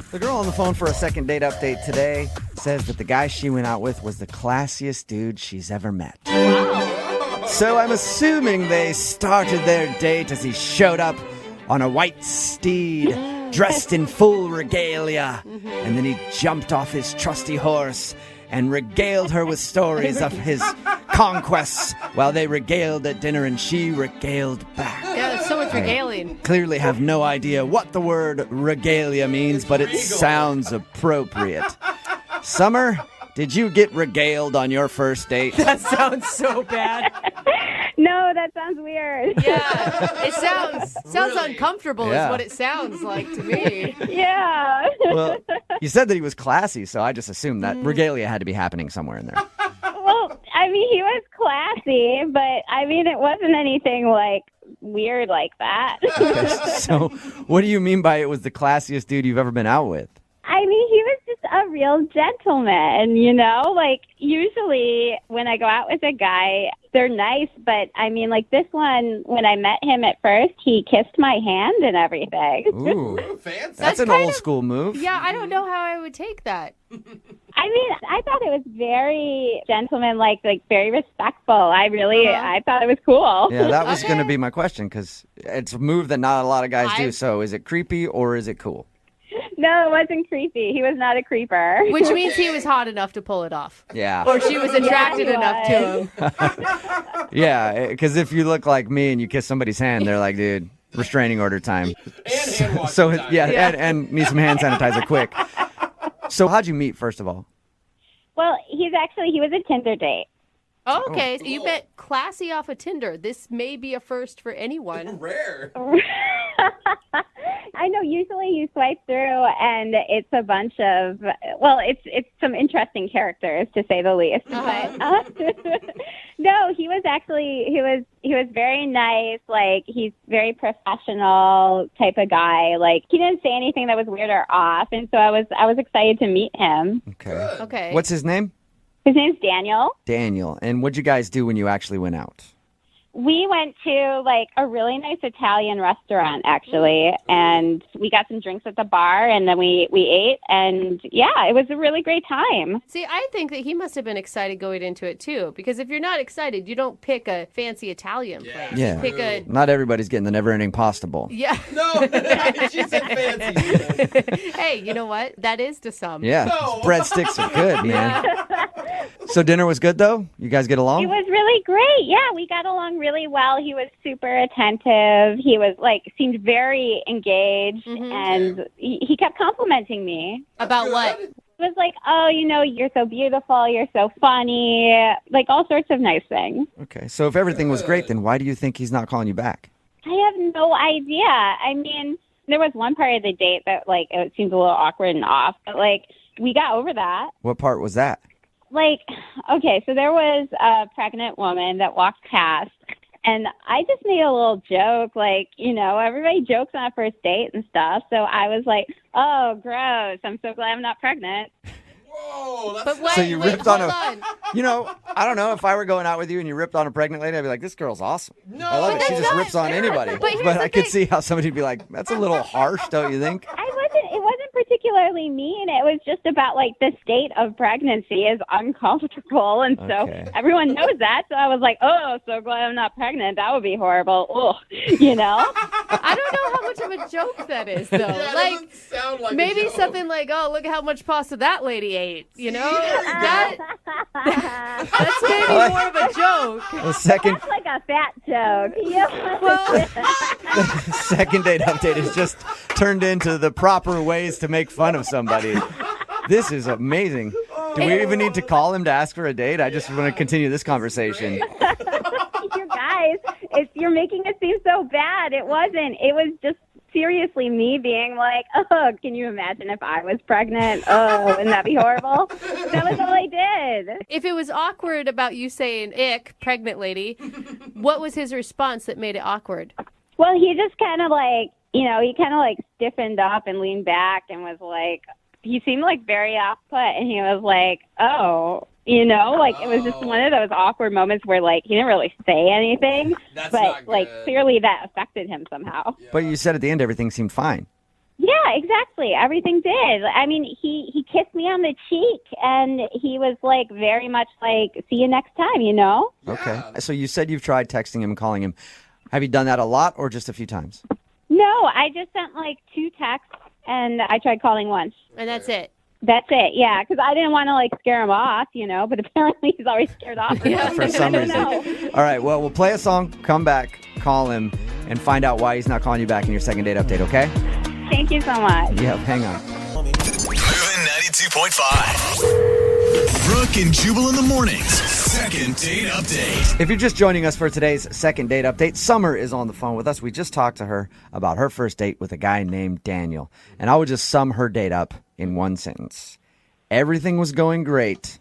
The girl on the phone for a second date update today says that the guy she went out with was the classiest dude she's ever met. Wow. So I'm assuming they started their date as he showed up on a white steed, dressed in full regalia, and then he jumped off his trusty horse and regaled her with stories of his conquests while they regaled at dinner and she regaled back. Yeah, there's so much regaling. Clearly have no idea what the word regalia means, but it sounds appropriate. Summer, did you get regaled on your first date? That sounds so bad. No, that sounds weird. Yeah, it sounds uncomfortable Yeah. is what it sounds like to me. Yeah. Well, you said that he was classy, so I just assumed that regalia had to be happening somewhere in there. Well, I mean, he was classy, but I mean, it wasn't anything like weird like that. So what do you mean by it was the classiest dude you've ever been out with? I mean, he was just a real gentleman, you know? Like, usually when I go out with a guy, they're nice, but I mean, like this one, when I met him at first, he kissed my hand and everything. Ooh, fancy. that's an old school move. Yeah, I don't know how I would take that. I mean, I thought it was very gentlemanlike, like very respectful. I thought it was cool. Yeah, that was going to be my question because it's a move that not a lot of guys do. So is it creepy or is it cool? No, it wasn't creepy. He was not a creeper. Which means he was hot enough to pull it off. Yeah. Or she was attracted enough to him. Yeah, because if you look like me and you kiss somebody's hand, they're like, dude, restraining order time. And hand washing So, time. yeah, and need some hand sanitizer quick. So how'd you meet, first of all? Well, he was a Tinder date. Oh, okay, so you met classy off of Tinder. This may be a first for anyone. Rare. I know. Usually you swipe through, and it's a bunch of it's some interesting characters to say the least. But no, he was very nice. Like he's very professional type of guy. Like he didn't say anything that was weird or off, and so I was excited to meet him. Okay. Okay. What's his name? His name's Daniel. Daniel. And what'd you guys do when you actually went out? We went to like a really nice Italian restaurant actually, and we got some drinks at the bar, and then we ate, and yeah, it was a really great time. See, I think that he must have been excited going into it too, because if you're not excited, you don't pick a fancy Italian place. Yeah. You pick a Not everybody's getting the never-ending pasta bowl. yeah. No, she said fancy. Hey, you know what? That is to some. Yeah, No. breadsticks are good, man. So dinner was good, though? You guys get along? It was really great. Yeah, we got along really well. He was super attentive. He was seemed very engaged, and he kept complimenting me. About what? It was like, oh, you're so beautiful, you're so funny, like all sorts of nice things. Okay, so if everything was great, then why do you think he's not calling you back? I have no idea. I mean, there was one part of the date that it seemed a little awkward and off, but we got over that. What part was that? Okay, so there was a pregnant woman that walked past, and I just made a little joke, everybody jokes on a first date and stuff, so I was like, oh, gross, I'm so glad I'm not pregnant. Whoa, that's But wait, So you ripped hold on on. I don't know, if I were going out with you and you ripped on a pregnant lady, I'd be like, this girl's awesome. No, I love it. She that's just not- rips on anybody. But here's But the I could thing. see how somebody'd be like, that's a little harsh, don't you think? It wasn't particularly mean. It was just about the state of pregnancy is uncomfortable, and so Okay. everyone knows that. So I was like, "Oh, so glad I'm not pregnant. That would be horrible." Oh, I don't know how much of a joke that is, though. Yeah, it doesn't sound like a maybe joke. something like, "Oh, look at how much pasta that lady ate." You know, that's maybe more of a joke. The second That's like a fat joke. Yeah. Well, second date update is just turned into the proper ways to make fun of somebody. This is amazing. Do we even need to call him to ask for a date? I just want to continue this conversation. You guys, you're making it seem so bad. It wasn't. It was just seriously me being like, oh, can you imagine if I was pregnant? Oh, wouldn't that be horrible? That was all I did. if it was awkward about you saying "ick," pregnant lady, what was his response that made it awkward? Well, he just kind of he kind of stiffened up and leaned back and was like, he seemed very off put, and he was like, oh, You know, like it was just one of those awkward moments where like he didn't really say anything, That's but not like good. clearly that affected him somehow. But you said at the end everything seemed fine. Yeah, exactly. Everything did. I mean, he kissed me on the cheek, and he was like very much like, "See you next time," you know. Okay. So you said you've tried texting him and calling him. Have you done that a lot or just a few times? No, I just sent like 2 texts, and I tried calling once. And that's it. That's it, yeah, because I didn't want to like scare him off, you know. But apparently he's always scared off. For some I don't reason. know. All right. Well, we'll play a song, come back, call him, and find out why he's not calling you back in your second date update, okay? Thank you so much. Yeah, hang on. Moving 92.5. Brooke and Jubal in the mornings. Second date update. If you're just joining us for today's second date update, Summer is on the phone with us. We just talked to her about her first date with a guy named Daniel. And I would just sum her date up in one sentence. Everything was going great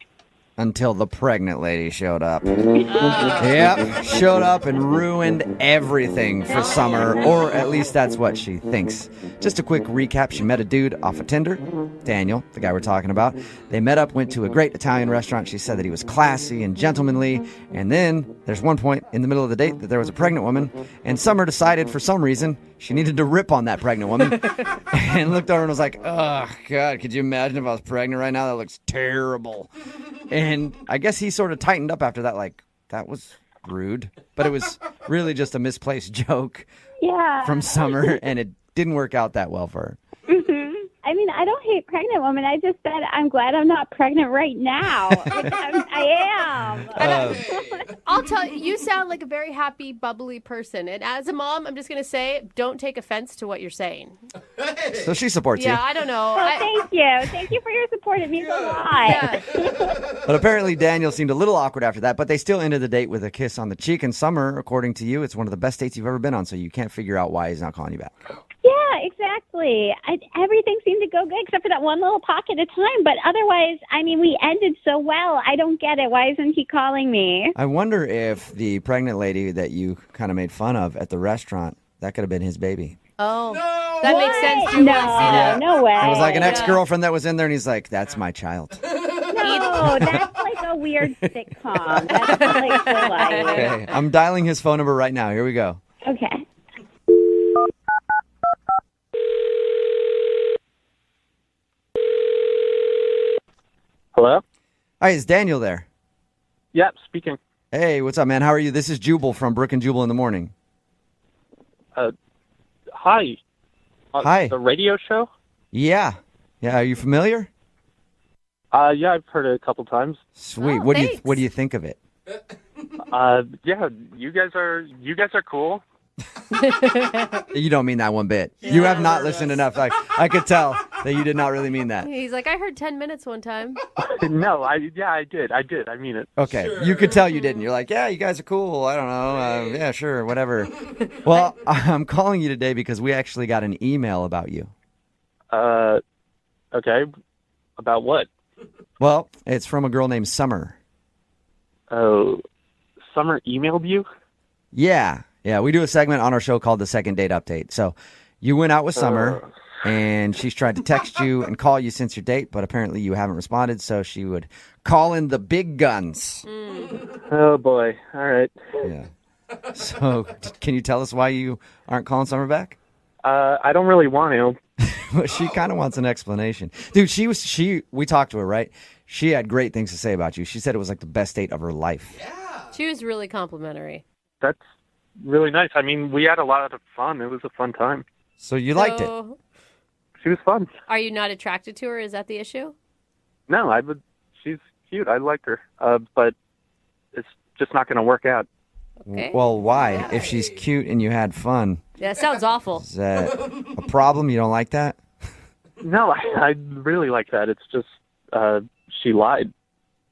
until the pregnant lady showed up. Yep, showed up and ruined everything for Summer, or at least that's what she thinks. Just a quick recap, she met a dude off of Tinder, Daniel, the guy we're talking about. They met up, went to a great Italian restaurant. She said that he was classy and gentlemanly, and then there's one point in the middle of the date that there was a pregnant woman, and Summer decided for some reason she needed to rip on that pregnant woman and looked over and was like, oh, God, could you imagine if I was pregnant right now? That looks terrible. And I guess he sort of tightened up after that, like, that was rude. But it was really just a misplaced joke from Summer, and it didn't work out that well for her. I mean, I don't hate pregnant women. I just said I'm glad I'm not pregnant right now. Like, I am. I'll tell you, you sound like a very happy, bubbly person. And as a mom, I'm just going to say, don't take offense to what you're saying. So she supports you. Yeah, I don't know. Well, thank you. Thank you for your support. It means a lot. But apparently Daniel seemed a little awkward after that, but they still ended the date with a kiss on the cheek. And Summer, according to you, it's one of the best dates you've ever been on, so you can't figure out why he's not calling you back. Yeah, exactly. Everything seemed to go good except for that one little pocket of time. But otherwise, I mean, we ended so well. I don't get it. Why isn't he calling me? I wonder if the pregnant lady that you kind of made fun of at the restaurant, that could have been his baby. Oh, that makes sense. No, no way. It was like an ex-girlfriend that was in there, and he's like, that's my child. No, that's like a weird sitcom. That's like so light. Okay, I'm dialing his phone number right now. Here we go. Okay. Hello? Hi, is Daniel there? Yep, speaking. Hey, what's up, man? How are you? This is Jubal from Brooke and Jubal in the morning. Hi. Hi. The radio show? Yeah. Yeah, are you familiar? Yeah, I've heard it a couple times. Sweet. Oh, What thanks. do you think of it? Yeah, you guys are cool. You don't mean that one bit. You have not listened enough. Like, I could tell that you did not really mean that. He's like, I heard 10 minutes one time. No, I did. I mean it. Okay, you could tell you didn't. You're like, yeah, you guys are cool. I don't know. Yeah, sure, whatever. Well, I'm calling you today because we actually got an email about you. Okay. About what? Well, it's from a girl named Summer. Oh, Summer emailed you? Yeah, we do a segment on our show called The Second Date Update. So you went out with Summer, and she's tried to text you and call you since your date, but apparently you haven't responded, so she would call in the big guns. Oh, boy. All right. Yeah. So can you tell us why you aren't calling Summer back? I don't really want to. Well, she kind of wants an explanation. Dude, we talked to her, right? She had great things to say about you. She said it was like the best date of her life. She was really complimentary. That's really nice. I mean, we had a lot of fun. It was a fun time. So you liked it? She was fun. Are you not attracted to her? Is that the issue? No, she's cute. I liked her. But it's just not going to work out. Okay. Well, why? If she's cute and you had fun, Yeah, it sounds awful. is that a problem? You don't like that? No, I really like that. It's just she lied.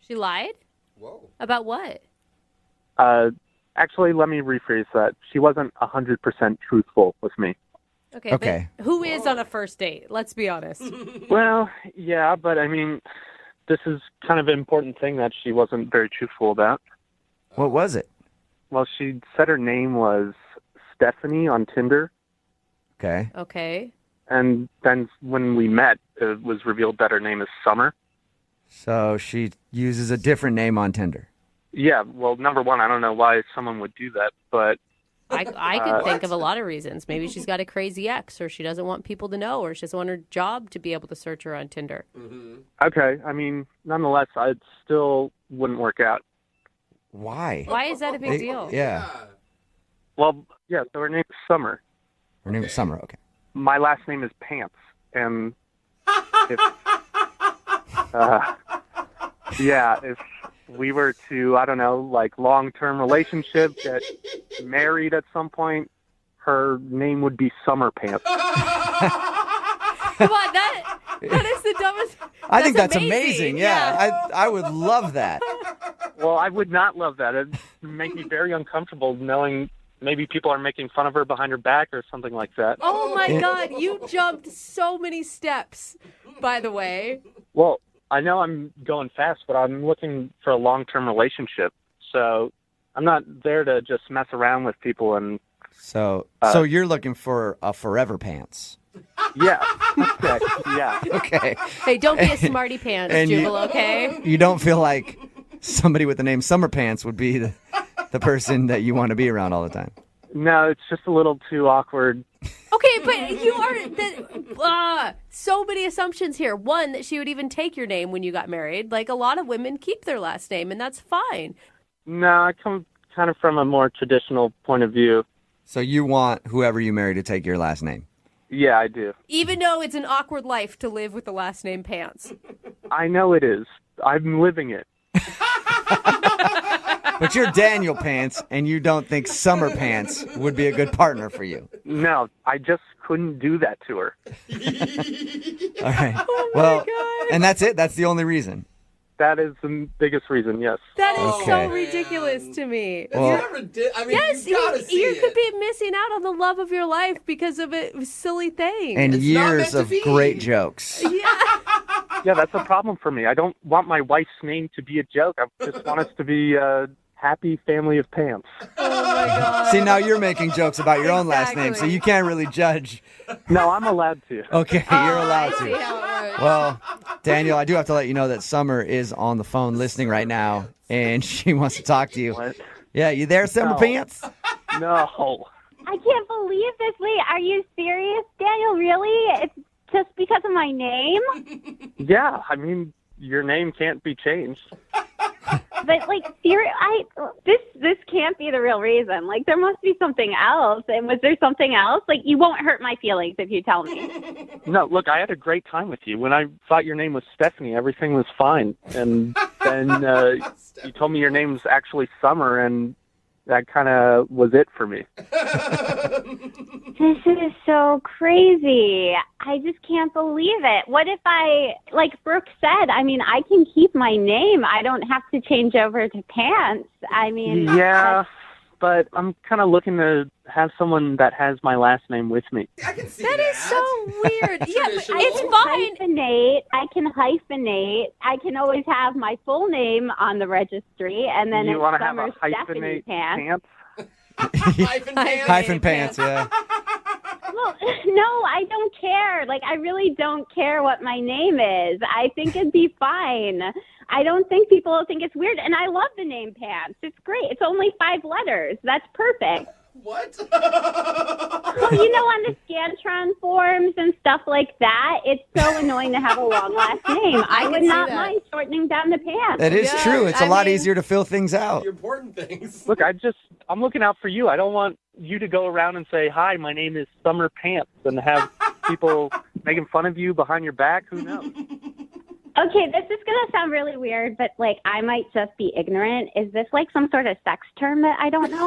She lied? Whoa. About what? Actually, let me rephrase that. She wasn't 100% truthful with me. Okay. But who is on a first date? Let's be honest. Well, yeah, but I mean, this is kind of an important thing that she wasn't very truthful about. What was it? Well, she said her name was Stephanie on Tinder. Okay. Okay. And then when we met, it was revealed that her name is Summer. So she uses a different name on Tinder. Yeah, well, number one, I don't know why someone would do that, but I could think of a lot of reasons. Maybe she's got a crazy ex, or she doesn't want people to know, or she doesn't want her job to be able to search her on Tinder. okay. I mean, nonetheless, I still wouldn't work out. Why? Why is that a big deal? Yeah. Well, yeah, so her name's Summer. Her name is Summer, okay. My last name is Pants, and if, if we were to, I don't know, like long-term relationship, get married at some point, her name would be Summer Pants. Come on, that is the dumbest. I think that's amazing. Yeah, I would love that. Well, I would not love that. It'd make me very uncomfortable knowing maybe people are making fun of her behind her back or something like that. Oh my God, you jumped so many steps, by the way. Well, I know I'm going fast, but I'm looking for a long-term relationship. So I'm not there to just mess around with people. And So you're looking for a forever pants. Yeah. Okay. Yeah. Okay. Hey, don't be a smarty pants, Jubal, okay? You don't feel like somebody with the name Summer Pants would be the person that you want to be around all the time. No, it's just a little too awkward. Okay, but you are so many assumptions here. One, that she would even take your name when you got married. Like, a lot of women keep their last name, and that's fine. No, I come kind of from a more traditional point of view. So you want whoever you marry to take your last name? Yeah, I do. Even though it's an awkward life to live with the last name Pants. I know it is. I'm living it. But you're Daniel Pants, and you don't think Summer Pants would be a good partner for you. No, I just couldn't do that to her. All right. Oh well, God. And that's it? That's the only reason? That is the biggest reason, yes. That is Okay. so ridiculous to me. Well- You never did. I mean, Yes, you gotta see you it. could be missing out on the love of your life because of a silly thing. And It's not years meant to of be. great jokes. Yeah, that's a problem for me. I don't want my wife's name to be a joke. I just want us to be a happy family of pants. Oh my God. See, now you're making jokes about your own last name, so Exactly. you can't really judge. No, I'm allowed to. Okay, you're allowed I see to. how it works. Well, Daniel, I do have to let you know that Summer is on the phone listening right now, and she wants to talk to you. What? Yeah, you there, Summer No. Pants? No. I can't believe this. Wait, are you serious, Daniel? Really? It's just because of my name? Yeah, I mean, your name can't be changed. But like, this can't be the real reason. Like, there must be something else. And was there something else? Like, you won't hurt my feelings if you tell me. No, look, I had a great time with you. When I thought your name was Stephanie, everything was fine. And then you told me your name's actually Summer, and that kind of was it for me. This is so crazy. I just can't believe it. What if like Brooke said, I mean, I can keep my name. I don't have to change over to Pants. I mean, Yeah, but I'm kind of looking to have someone that has my last name with me. I can see That is so weird. Yeah, but Traditional. it's fine. I can hyphenate. I can always have my full name on the registry, and then You it's want to have Summer a Stephanie hyphenate Pants. pants? Hyphen pants. Hyphen Pants, yeah. Well, no, I don't care. Like, I really don't care what my name is. I think it'd be fine. I don't think people will think it's weird. And I love the name Pants. It's great. It's only 5 letters. That's perfect. What? Well, you know, on the Scantron forms and stuff like that, it's so annoying to have a long last name. I would see not that. mind shortening down the Pants. That is Yeah, true. It's a I lot mean- easier to fill things out. The important things. Look, I'm looking out for you. I don't want you to go around and say, "Hi, my name is Summer Pants," and have people making fun of you behind your back. Who knows? Okay, this is going to sound really weird, but, like, I might just be ignorant. Is this, like, some sort of sex term that I don't know?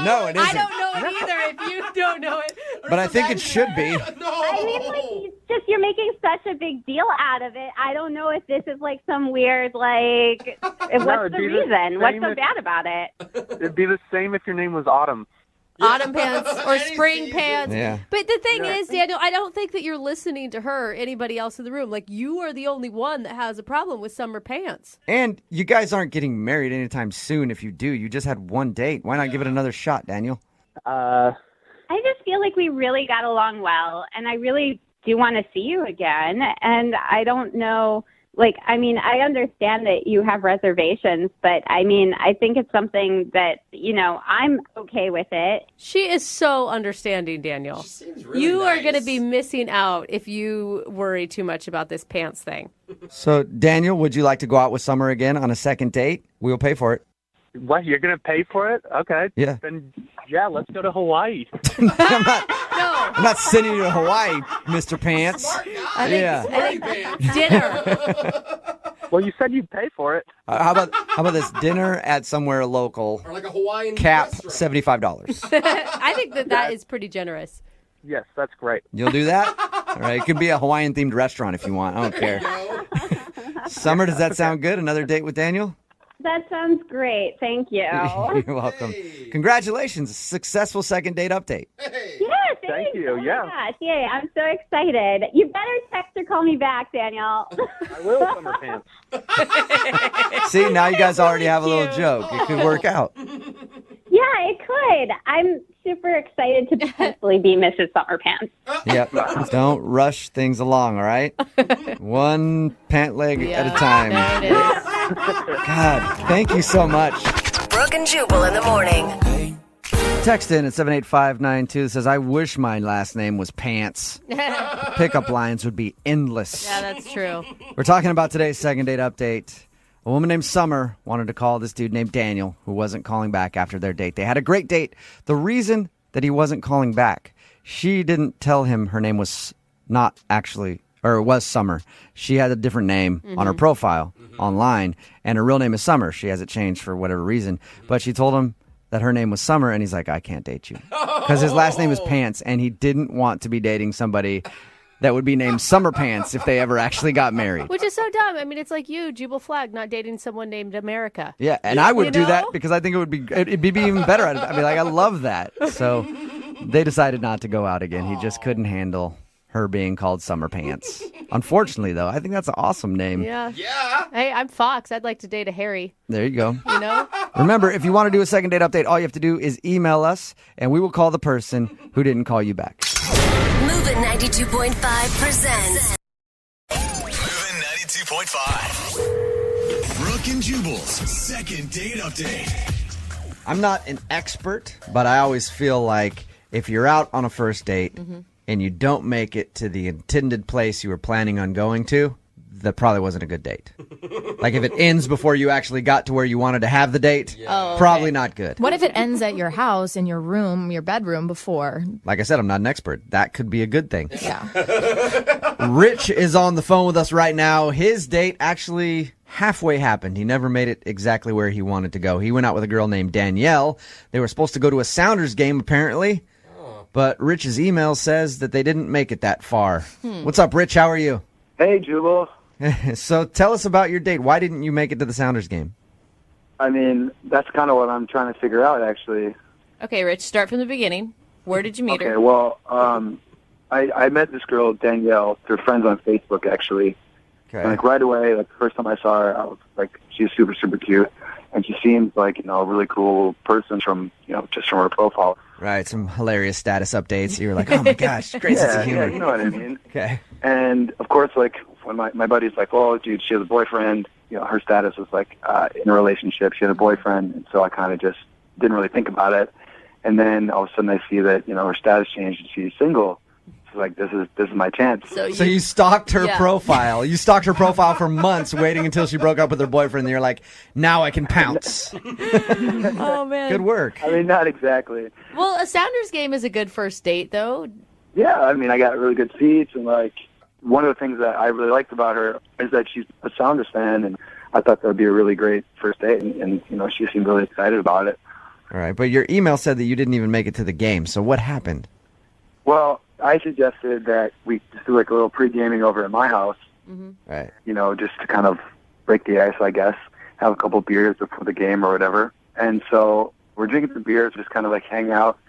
No, it I isn't. don't know it either if you don't know it. But I think it should be. No. I mean, like, it's just you're making such a big deal out of it. I don't know if this is, like, some weird, like, what's it'd the be the reason? What's same so if- bad about it? It'd be the same if your name was Autumn. Autumn pants or Any spring season. pants. Yeah. But the thing Yeah. is, Daniel, I don't think that you're listening to her or anybody else in the room. Like, you are the only one that has a problem with summer pants. And you guys aren't getting married anytime soon. If you do, you just had one date. Why not give it another shot, Daniel? I just feel like we really got along well, and I really do want to see you again. And I don't know Like, I mean, I understand that you have reservations, but I mean, I think it's something that, you know, I'm okay with it. She is so understanding, Daniel. You are going to be missing out if you worry too much about this pants thing. So, Daniel, would you like to go out with Summer again on a second date? We will pay for it. What, you're going to pay for it? Okay. Yeah. Then, yeah, let's go to Hawaii. I'm not sending you to Hawaii, Mr. Pants. I think dinner. Well, you said you'd pay for it. How about this dinner at somewhere local? Or like a Hawaiian Cap restaurant. $75. I think that is pretty generous. Yes, that's great. You'll do that? All right. It could be a Hawaiian themed restaurant if you want. I don't care. Summer, does that sound good? Another date with Daniel? That sounds great. Thank you. You're welcome. Congratulations. Successful second date update. Yeah, Thank you. Yeah. gosh, yay, I'm so excited. You better text or call me back, Daniel. I will, Summer Pants. See, now you guys already have a little joke. It could work out. Yeah, it could. I'm super excited to potentially be Mrs. Summer Pants. Yep. Don't rush things along, all right? One pant leg at a time. There it is. God, thank you so much. Brooke and Jubal in the morning. Text in at 78592 says, I wish my last name was Pants. Pickup lines would be endless. Yeah, that's true. We're talking about today's second date update. A woman named Summer wanted to call this dude named Daniel, who wasn't calling back after their date. They had a great date. The reason that he wasn't calling back, she didn't tell him her name was not actually, or it was Summer. She had a different name on her profile online, and her real name is Summer. She has it changed for whatever reason. But she told him that her name was Summer, and he's like, I can't date you. Because his last name is Pants, and he didn't want to be dating somebody that would be named Summer Pants if they ever actually got married. Which is so dumb. I mean, it's like you, Jubal Flag, not dating someone named America. Yeah, and I would You do know? that because I think it'd be even better. I'd be like, I love that. So they decided not to go out again. He just couldn't handle her being called Summer Pants. Unfortunately, though, I think that's an awesome name. Yeah. Hey, I'm Fox. I'd like to date a Harry. There you go. You know? Remember, if you want to do a second date update, all you have to do is email us, and we will call the person who didn't call you back. Moving 92.5 presents. Moving 92.5. Brooke and Jubal's second date update. I'm not an expert, but I always feel like if you're out on a first date and you don't make it to the intended place you were planning on going to, that probably wasn't a good date. Like if it ends before you actually got to where you wanted to have the date, probably not good. What if it ends at your house, in your room, your bedroom before? Like I said, I'm not an expert. That could be a good thing. Yeah. Rich is on the phone with us right now. His date actually halfway happened. He never made it exactly where he wanted to go. He went out with a girl named Danielle. They were supposed to go to a Sounders game, apparently. But Rich's email says that they didn't make it that far. What's up, Rich? How are you? Hey, Jubal. So tell us about your date. Why didn't you make it to the Sounders game? I mean, that's kind of what I'm trying to figure out, actually. Okay, Rich, start from the beginning. Where did you meet her? Okay, well, I met this girl, Danielle, through friends on Facebook, actually. Okay. And, like, right away, like, the first time I saw her, I was like, she's super, super cute. And she seems like, you know, a really cool person from, you know, just from her profile. Right, some hilarious status updates. You were like, oh my goch, great sense of humor. Yeah, you know what I mean. Okay. And, of course, like, when my buddy's like, oh, dude, she has a boyfriend. You know, her status was, like, in a relationship. She had a boyfriend. And so I kind of just didn't really think about it. And then all of a sudden I see that, you know, her status changed and she's single. So, like, this is my chance. So you stalked her profile. You stalked her profile for months, waiting until she broke up with her boyfriend. And you're like, now I can pounce. Oh, man. Good work. I mean, not exactly. Well, a Sounders game is a good first date, though. Yeah, I mean, I got really good seats, and, like, one of the things that I really liked about her is that she's a Sounders fan, and I thought that would be a really great first date, and you know, she seemed really excited about it. All right, but your email said that you didn't even make it to the game, so what happened? Well, I suggested that we just do, like, a little pre-gaming over at my house, Right. you know, just to kind of break the ice, I guess, have a couple beers before the game or whatever. And so we're drinking some beers, just kind of, like, hang out,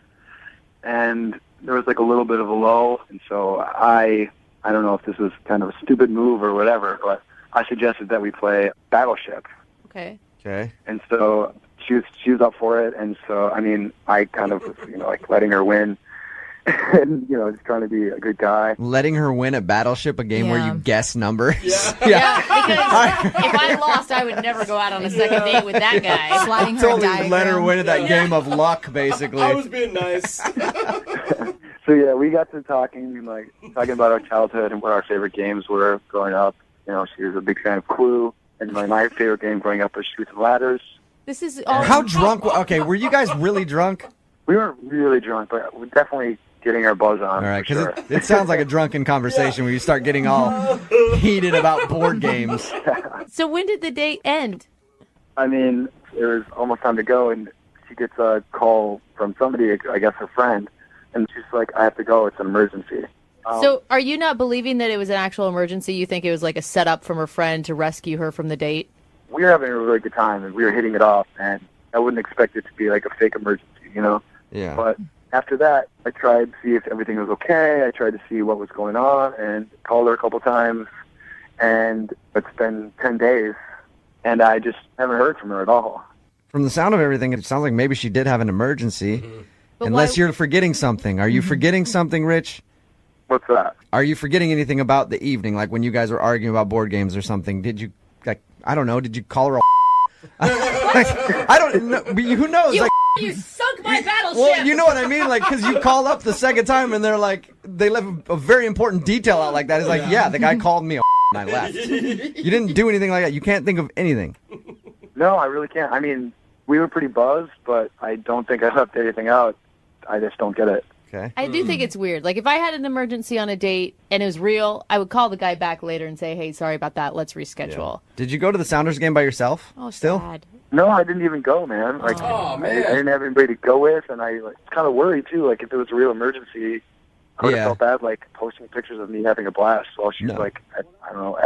and there was, like, a little bit of a lull, and so I don't know if this was kind of a stupid move or whatever, but I suggested that we play Battleship. Okay. Okay. And so she was up for it, and so, I mean, I kind of was, you know, like, letting her win. and, just trying to be a good guy. Letting her win at Battleship, a game where you guess numbers. Yeah, because if I lost, I would never go out on a second date with that guy. Sliding her Totally diagram. let her win at that game of luck, basically. I was being nice. So, yeah, we got to talking about our childhood and what our favorite games were growing up. She was a big fan of Clue, and my favorite game growing up was Chutes and Ladders. This is all. How drunk? Okay, were you guys really drunk? We weren't really drunk, but we're definitely getting our buzz on. All right, for because sure. it sounds like a drunken conversation where you start getting all heated about board games. So when did the date end? I mean, it was almost time to go, and she gets a call from somebody, I guess her friend, and she's like, I have to go, it's an emergency. So are you not believing that it was an actual emergency? You think it was like a setup from her friend to rescue her from the date? We were having a really good time, and we were hitting it off, and I wouldn't expect it to be like a fake emergency, Yeah. But after that, I tried to see if everything was okay. I tried to see what was going on, and called her a couple times, and it's been 10 days, and I just haven't heard from her at all. From the sound of everything, it sounds like maybe she did have an emergency. But Unless why- you're forgetting something. Are you forgetting something, Rich? What's that? Are you forgetting anything about the evening, like when you guys were arguing about board games or something? Did you, I don't know, did you call her a I don't know. Who knows? You sunk my battleship. Well, you know what I mean? Because you call up the second time and they're like, they left a very important detail out like that. It's like, yeah, the guy called me a and I left. You didn't do anything like that. You can't think of anything. No, I really can't. I mean, we were pretty buzzed, but I don't think I left anything out. I just don't get it. Okay. I do think it's weird. Like, if I had an emergency on a date and it was real, I would call the guy back later and say, hey, sorry about that. Let's reschedule. Did you go to the Sounders game by yourself? Oh, still? sad. No, I didn't even go, man. I didn't have anybody to go with, and I was kind of worried, too. Like, if it was a real emergency, I would have felt bad, posting pictures of me having a blast while she was, at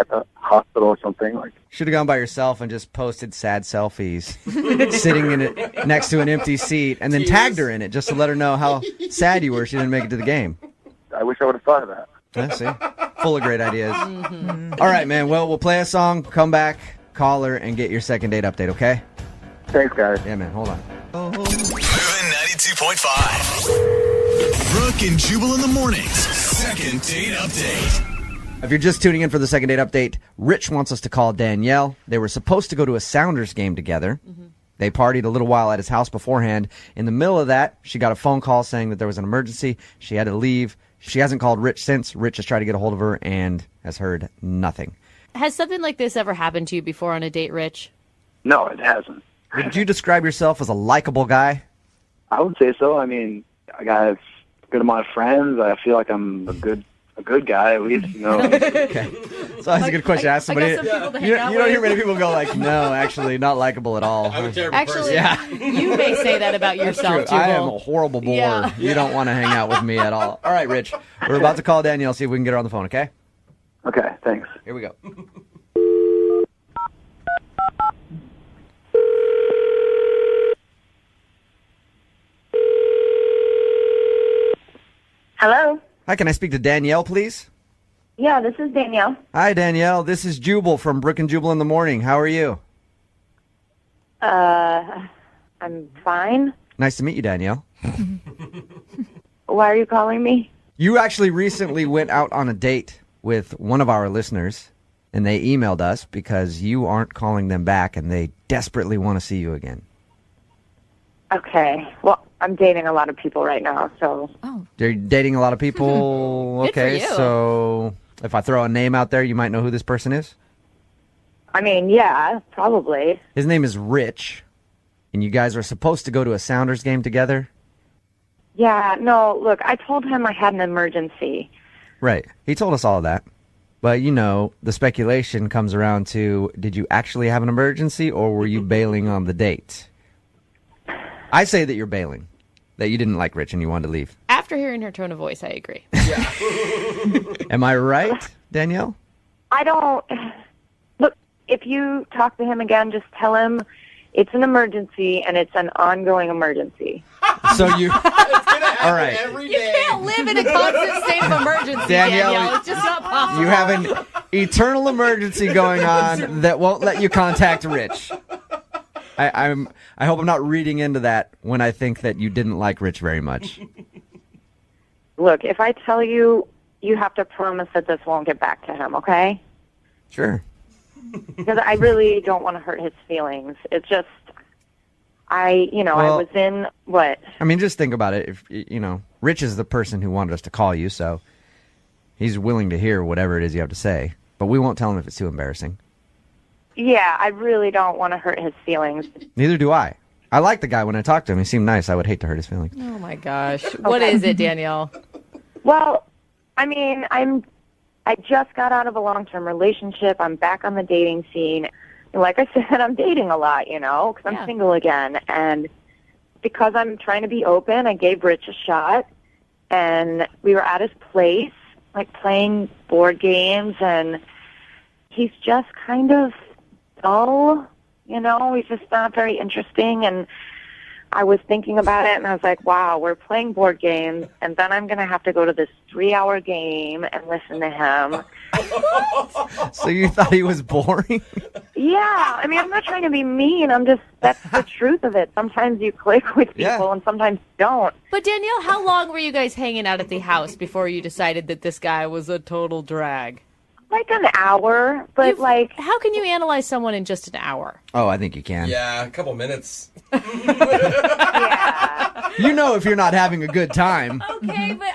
the hospital or something. Should have gone by yourself and just posted sad selfies, sitting in it next to an empty seat, and then tagged her in it just to let her know how sad you were she didn't make it to the game. I wish I would have thought of that. Yeah, see? Full of great ideas. All right, man. Well, we'll play a song, come back, call her, and get your second date update, okay? Thanks, guys. Yeah, man. Hold on. Moving 92.5. Brooke and Jubal in the mornings. Second date update. If you're just tuning in for the second date update, Rich wants us to call Danielle. They were supposed to go to a Sounders game together. They partied a little while at his house beforehand. In the middle of that, she got a phone call saying that there was an emergency. She had to leave. She hasn't called Rich since. Rich has tried to get a hold of her and has heard nothing. Has something like this ever happened to you before on a date, Rich? No, it hasn't. Would you describe yourself as a likable guy? I would say so. I mean, I got a good amount of friends. I feel like I'm a good guy, at least, Okay. So that's a good question to ask somebody. some people to hang You out don't hear with. many people go like, no, actually, not likable at all. I'm a terrible Actually, person. you may say that about That's yourself, true. I am a Jubal. horrible bore. Yeah. You don't want to hang out with me at all. All right, Rich. We're about to call Danielle, see if we can get her on the phone, okay? Okay, thanks. Here we go. Hello? Hi, can I speak to Danielle, please? Yeah, this is Danielle. Hi, Danielle. This is Jubal from Brooke and Jubal in the morning. How are you? I'm fine. Nice to meet you, Danielle. Why are you calling me? You actually recently went out on a date with one of our listeners, and they emailed us because you aren't calling them back, and they desperately want to see you again. Okay. Well, I'm dating a lot of people right now, so... You're dating a lot of people. Good for Okay, you. so if I throw a name out there, you might know who this person is. I mean, yeah, probably. His name is Rich, and you guys are supposed to go to a Sounders game together. Yeah, no, look, I told him I had an emergency. Right. He told us all of that. But, the speculation comes around to, did you actually have an emergency, or were you bailing on the date? I say that you're bailing, that you didn't like Rich and you wanted to leave. After hearing her tone of voice, I agree. Am I right, Danielle? I don't... Look, if you talk to him again, just tell him it's an emergency and it's an ongoing emergency. So you... All right. You can't live in a constant state of emergency, Danielle. It's just not possible. You have an eternal emergency going on that won't let you contact Rich. I hope I'm not reading into that when I think that you didn't like Rich very much. Look, if I tell you, you have to promise that this won't get back to him, okay? Sure. Because I really don't want to hurt his feelings. It's just, I Well- was in, what? I mean, just think about it. If Rich is the person who wanted us to call you, so he's willing to hear whatever it is you have to say. But we won't tell him if it's too embarrassing. Yeah, I really don't want to hurt his feelings. Neither do I. I like the guy when I talked to him. He seemed nice. I would hate to hurt his feelings. Oh my gosh. What is it, Danielle? Well, I mean, I just got out of a long-term relationship. I'm back on the dating scene. And like I said, I'm dating a lot, because I'm single again. And because I'm trying to be open, I gave Rich a shot. And we were at his place, like playing board games. And he's just kind of dull, He's just not very interesting. And I was thinking about it, and I was like, wow, we're playing board games, and then I'm going to have to go to this 3-hour game and listen to him. So you thought he was boring? Yeah, I mean, I'm not trying to be mean. That's the truth of it. Sometimes you click with people, and sometimes you don't. But Danielle, how long were you guys hanging out at the house before you decided that this guy was a total drag? Like an hour, but how can you analyze someone in just an hour? Oh, I think you can. Yeah, a couple minutes. You know if you're not having a good time. Okay, but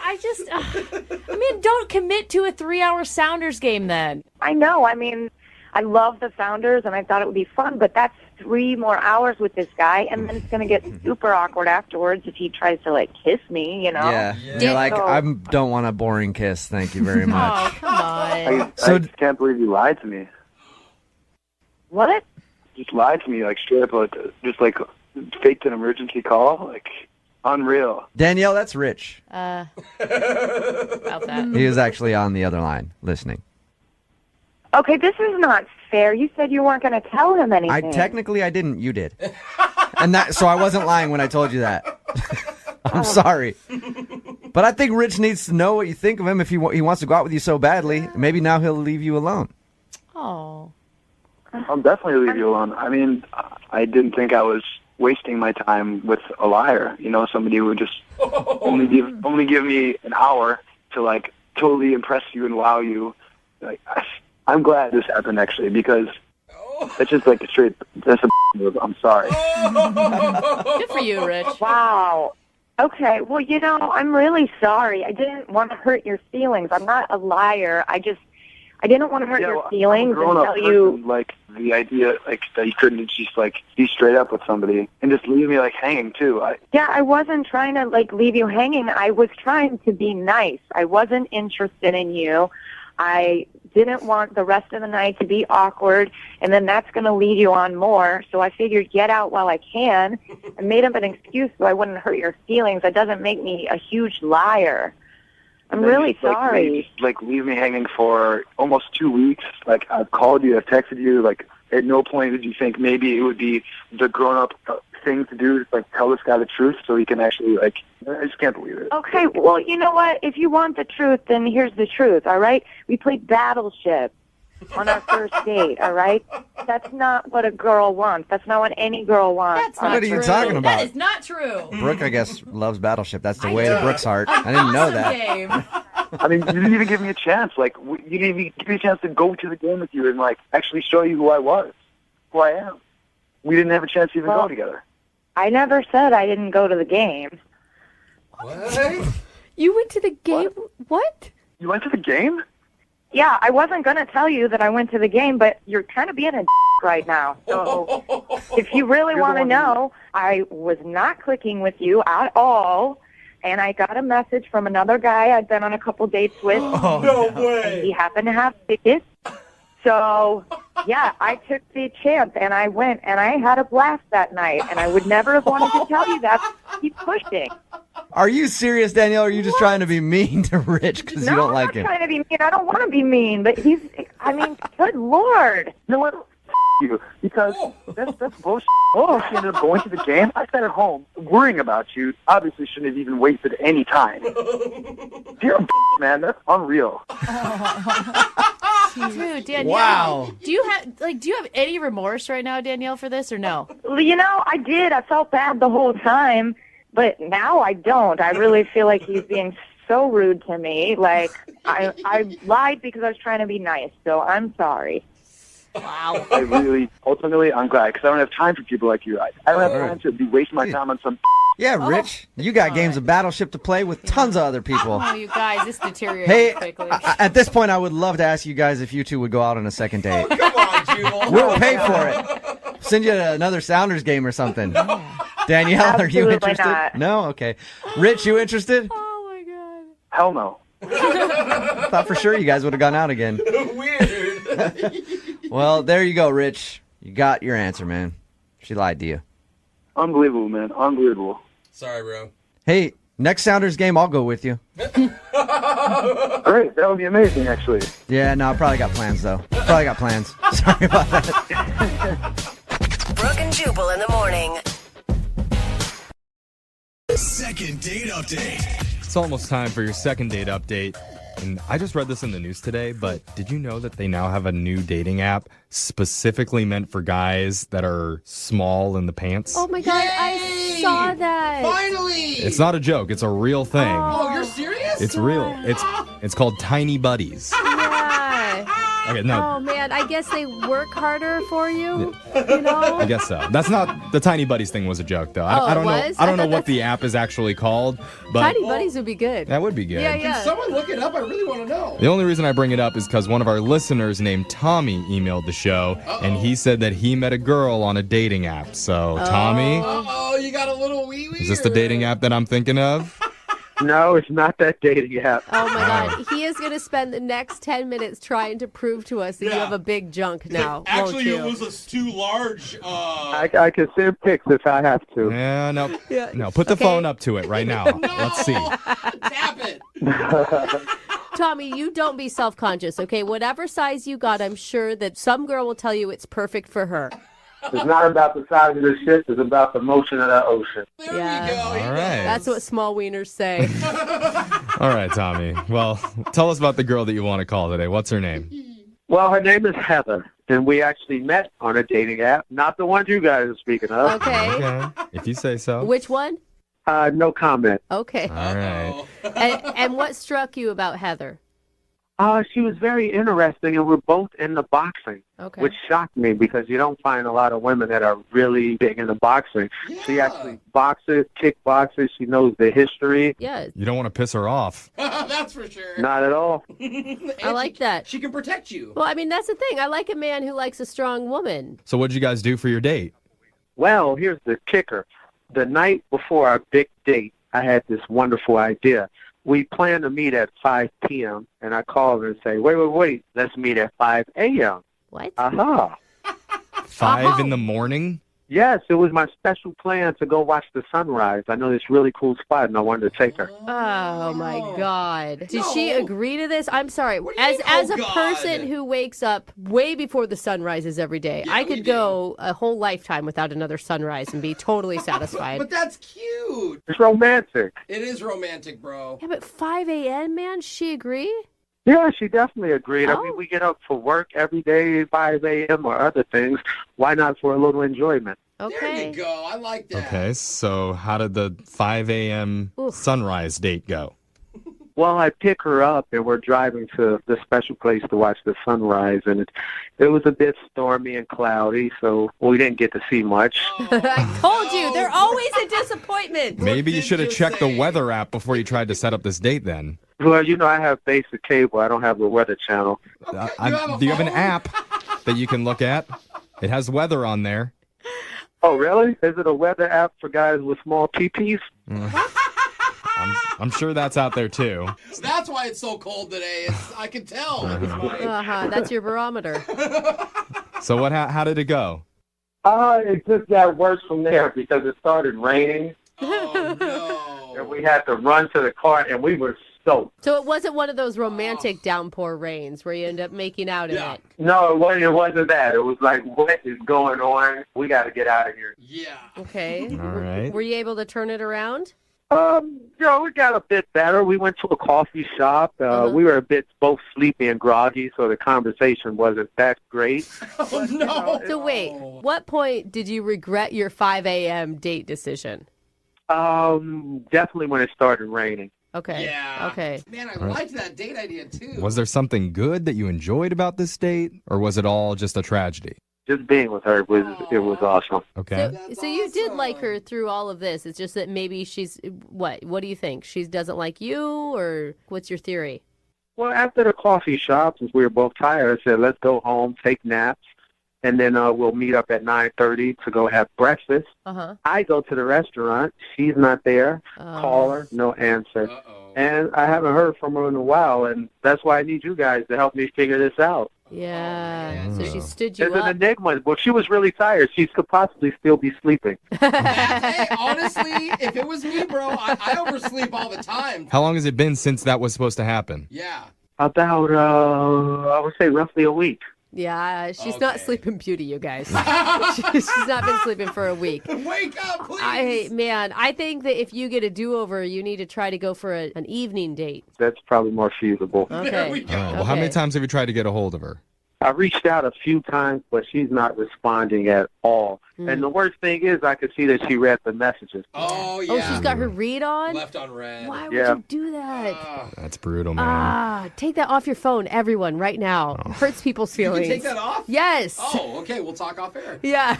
don't commit to a 3-hour Sounders game then. I know. I mean, I love the Sounders, and I thought it would be fun, but that's 3 more hours with this guy, and then it's going to get super awkward afterwards if he tries to, kiss me, Yeah. You're like, I don't want a boring kiss. Thank you very much. Oh, come on. I just can't believe you lied to me. What? Just lied to me, straight up, just faked an emergency call, unreal. Danielle, that's Rich. About that. He was actually on the other line listening. Okay, this is not fair. You said you weren't going to tell him anything. I didn't. You did. So I wasn't lying when I told you that. I'm sorry. But I think Rich needs to know what you think of him if he wants to go out with you so badly. Maybe now he'll leave you alone. Oh. I'll definitely leave you alone. I mean, I didn't think I was wasting my time with a liar. Somebody who would just only give me an hour to totally impress you and wow you. I'm glad this happened actually because that's just that's a move. I'm sorry. Good for you, Rich. Wow. Okay. Well, I'm really sorry. I didn't want to hurt your feelings. I'm not a liar. I didn't want to hurt your feelings and tell you. The idea, that you couldn't just be straight up with somebody and just leave me hanging too. Yeah, I wasn't trying to leave you hanging. I was trying to be nice. I wasn't interested in you. I didn't want the rest of the night to be awkward, and then that's going to lead you on more. So I figured get out while I can and made up an excuse so I wouldn't hurt your feelings. That doesn't make me a huge liar. I'm really sorry. Just leave me hanging for almost 2 weeks. I've called you, I've texted you. At no point did you think maybe it would be the grown-up thing to do, tell this guy the truth so he can actually I just can't believe it. Okay, well, you know what? If you want the truth, then here's the truth, all right? We played Battleship on our first date, all right? That's not what a girl wants. That's not what any girl wants. That's not What are true. you talking about? That is not true. Brooke, I guess, loves Battleship. That's the way to Brooke's heart. I didn't know that. Game. I mean, you didn't even give me a chance. You didn't even give me a chance to go to the game with you and actually show you who I was, who I am. We didn't have a chance to even go together. I never said I didn't go to the game. What? You went to the game? What? You went to the game? Yeah, I wasn't going to tell you that I went to the game, but you're kind of being a right now. So if you really want to know, I was not clicking with you at all, and I got a message from another guy I'd been on a couple dates with. Oh, no way. And he happened to have tickets. So, yeah, I took the chance, and I went, and I had a blast that night, and I would never have wanted to tell you that. Keep pushing. Are you serious, Danielle, or are you just trying to be mean to Rich because you don't like him? I'm not trying to be mean. I don't want to be mean, but good Lord. You know what? You, because that's bullshit. Oh, she ended up going to the game. I sat at home worrying about you. Obviously shouldn't have even wasted any time. You're a man. That's unreal. Dude, Danielle. Wow. Do you have any remorse right now, Danielle, for this or no? I did. I felt bad the whole time, but now I don't. I really feel like he's being so rude to me. Like, I lied because I was trying to be nice, so I'm sorry. Wow. Ultimately, I'm glad, because I don't have time for people like you. I don't have time to be wasting my time on some. Yeah, Rich, you got games of Battleship to play with tons of other people. Oh, you guys, this deteriorates Hey, quickly. at this point, I would love to ask you guys if you two would go out on a second date. Come on, Jubal. We'll pay for it. Send you another Sounders game or something. Danielle, are you Absolutely interested? not. No? Okay. Rich, you interested? Hell no. Thought for sure you guys would have gone out again. Weird. Well, there you go, Rich. You got your answer, man. She lied to you. Unbelievable, man. Unbelievable. Sorry, bro. Hey, next Sounders game, I'll go with you. Great. That would be amazing, actually. Yeah, no, I probably got plans, though. Probably got plans. Sorry about that. Brooke and Jubal in the morning. Second date update. It's almost time for your second date update. And I just read this in the news today, but did you know that they now have a new dating app specifically meant for guys that are small in the pants? Oh my God, I saw that. Finally! It's not a joke. It's a real thing. Oh, you're serious? It's real. It's called Tiny Buddies. Yeah. Okay, no. Oh man, I guess they work harder for you. You know. I guess so. That's not the Tiny Buddies thing. Was a joke though. I don't know. was? I don't know thought what the app is actually called, but Tiny Buddies would be good. that would be good. Yeah, Can yeah. someone look it up? I really want to know. The only reason I bring it up is because one of our listeners named Tommy emailed the show, and he said that he met a girl on a dating app. So, Tommy, Uh-oh, you got a little wee-wee? is this the dating app that I'm thinking of? No, it's not that dating app. Oh my God, he is going to spend the next 10 minutes trying to prove to us that you have a big junk now. Actually, won't it you? was too large. I can send pics if I have to. Yeah, no. Yeah. No, put the Okay. phone up to it right now. Let's see. Tap it. Tommy, you don't be self-conscious, okay? Whatever size you got, I'm sure that some girl will tell you it's perfect for her. It's not about the size of the ship. It's about the motion of that ocean. There Yeah. we go. All right. That's what small wieners say. All right, Tommy. Well, tell us about the girl that you want to call today. What's her name? Well, her name is Heather, and we actually met on a dating app, not the one you guys are speaking of. Okay. Okay, if you say so. Which one? No comment. Okay. All right. And what struck you about Heather? She was very interesting, and we're both into boxing, Okay. which shocked me because you don't find a lot of women that are really big into boxing. She actually boxes, kickboxes. She knows the history. Yeah. You don't want to piss her off. That's for sure. Not at all. I like that. She can protect you. Well, I mean, that's the thing. I like a man who likes a strong woman. So what'd you guys do for your date? Well, here's the kicker. The night before our big date, I had this wonderful idea. We planned to meet at 5 p.m., and I called her and say, wait, let's meet at 5 a.m. What? Aha. 5 in the morning? Yes, it was my special plan to go watch the sunrise. I know this really cool spot, and I wanted to take her. Oh my God! Did she agree to this? I'm sorry. As a person who wakes up way before the sun rises every day, I could go a whole lifetime without another sunrise and be totally satisfied. But that's cute. It's romantic. It is romantic, bro. Yeah, but 5 a.m., man, she agree? Yeah, she definitely agreed. I Oh. mean, we get up for work every day, 5 a.m. or other things. Why not for a little enjoyment? Okay. There you go. I like that. Okay, so how did the 5 a.m. sunrise date go? Well, I pick her up, and we're driving to the special place to watch the sunrise, and it was a bit stormy and cloudy, so we didn't get to see much. I told you, they're always a disappointment. Maybe you should have checked the weather app before you tried to set up this date then. Well, you know, I have basic cable. I don't have the weather channel. Do you have an app that you can look at? It has weather on there. Oh, really? Is it a weather app for guys with small peepees? I'm sure that's out there too. That's why it's so cold today. I can tell. That's your barometer. So how did it go? It just got worse from there because it started raining. Oh, no. And we had to run to the car, and we were soaked. So it wasn't one of those romantic downpour rains where you end up making out in it. No, it wasn't that. It was like, what is going on? We got to get out of here. Yeah. Okay. All right. Were you able to turn it around? It got a bit better. We went to a coffee shop. We were a bit both sleepy and groggy, so the conversation wasn't that great. Oh, no. So wait, what point did you regret your 5 a.m. date decision? Definitely when it started raining. Okay. Yeah. Okay. Man, I All right. liked that date idea too. Was there something good that you enjoyed about this date, or was it all just a tragedy? Just being with her was awesome. Okay. So you did like her through all of this. It's just that maybe she's what? What do you think? She doesn't like you, or what's your theory? Well, after the coffee shop, since we were both tired, I said, let's go home, take naps, and then we'll meet up at 9:30 to go have breakfast. Uh-huh. I go to the restaurant. She's not there. Call her, no answer. And I haven't heard from her in a while, and that's why I need you guys to help me figure this out. Yeah. So she stood you It's up. an enigma. Well, she was really tired. She could possibly still be sleeping. Hey, honestly, if it was me, bro, I oversleep all the time. How long has it been since that was supposed to happen? Yeah. About, I would say roughly a week. Yeah, she's not sleeping beauty, you guys. She's not been sleeping for a week. Wake up, please. I think that if you get a do-over, you need to try to go for an evening date. That's probably more feasible. Okay. There we go. All right. Well, how many times have you tried to get a hold of her? I reached out a few times, but she's not responding at all. And the worst thing is I could see that she read the messages. Oh, yeah. Oh, she's got her read on? Left on red. Why would you do that? That's brutal, man. Take that off your phone, everyone, right now. It hurts people's You feelings. can take that off? Yes. Oh, okay. We'll talk off air. Yeah.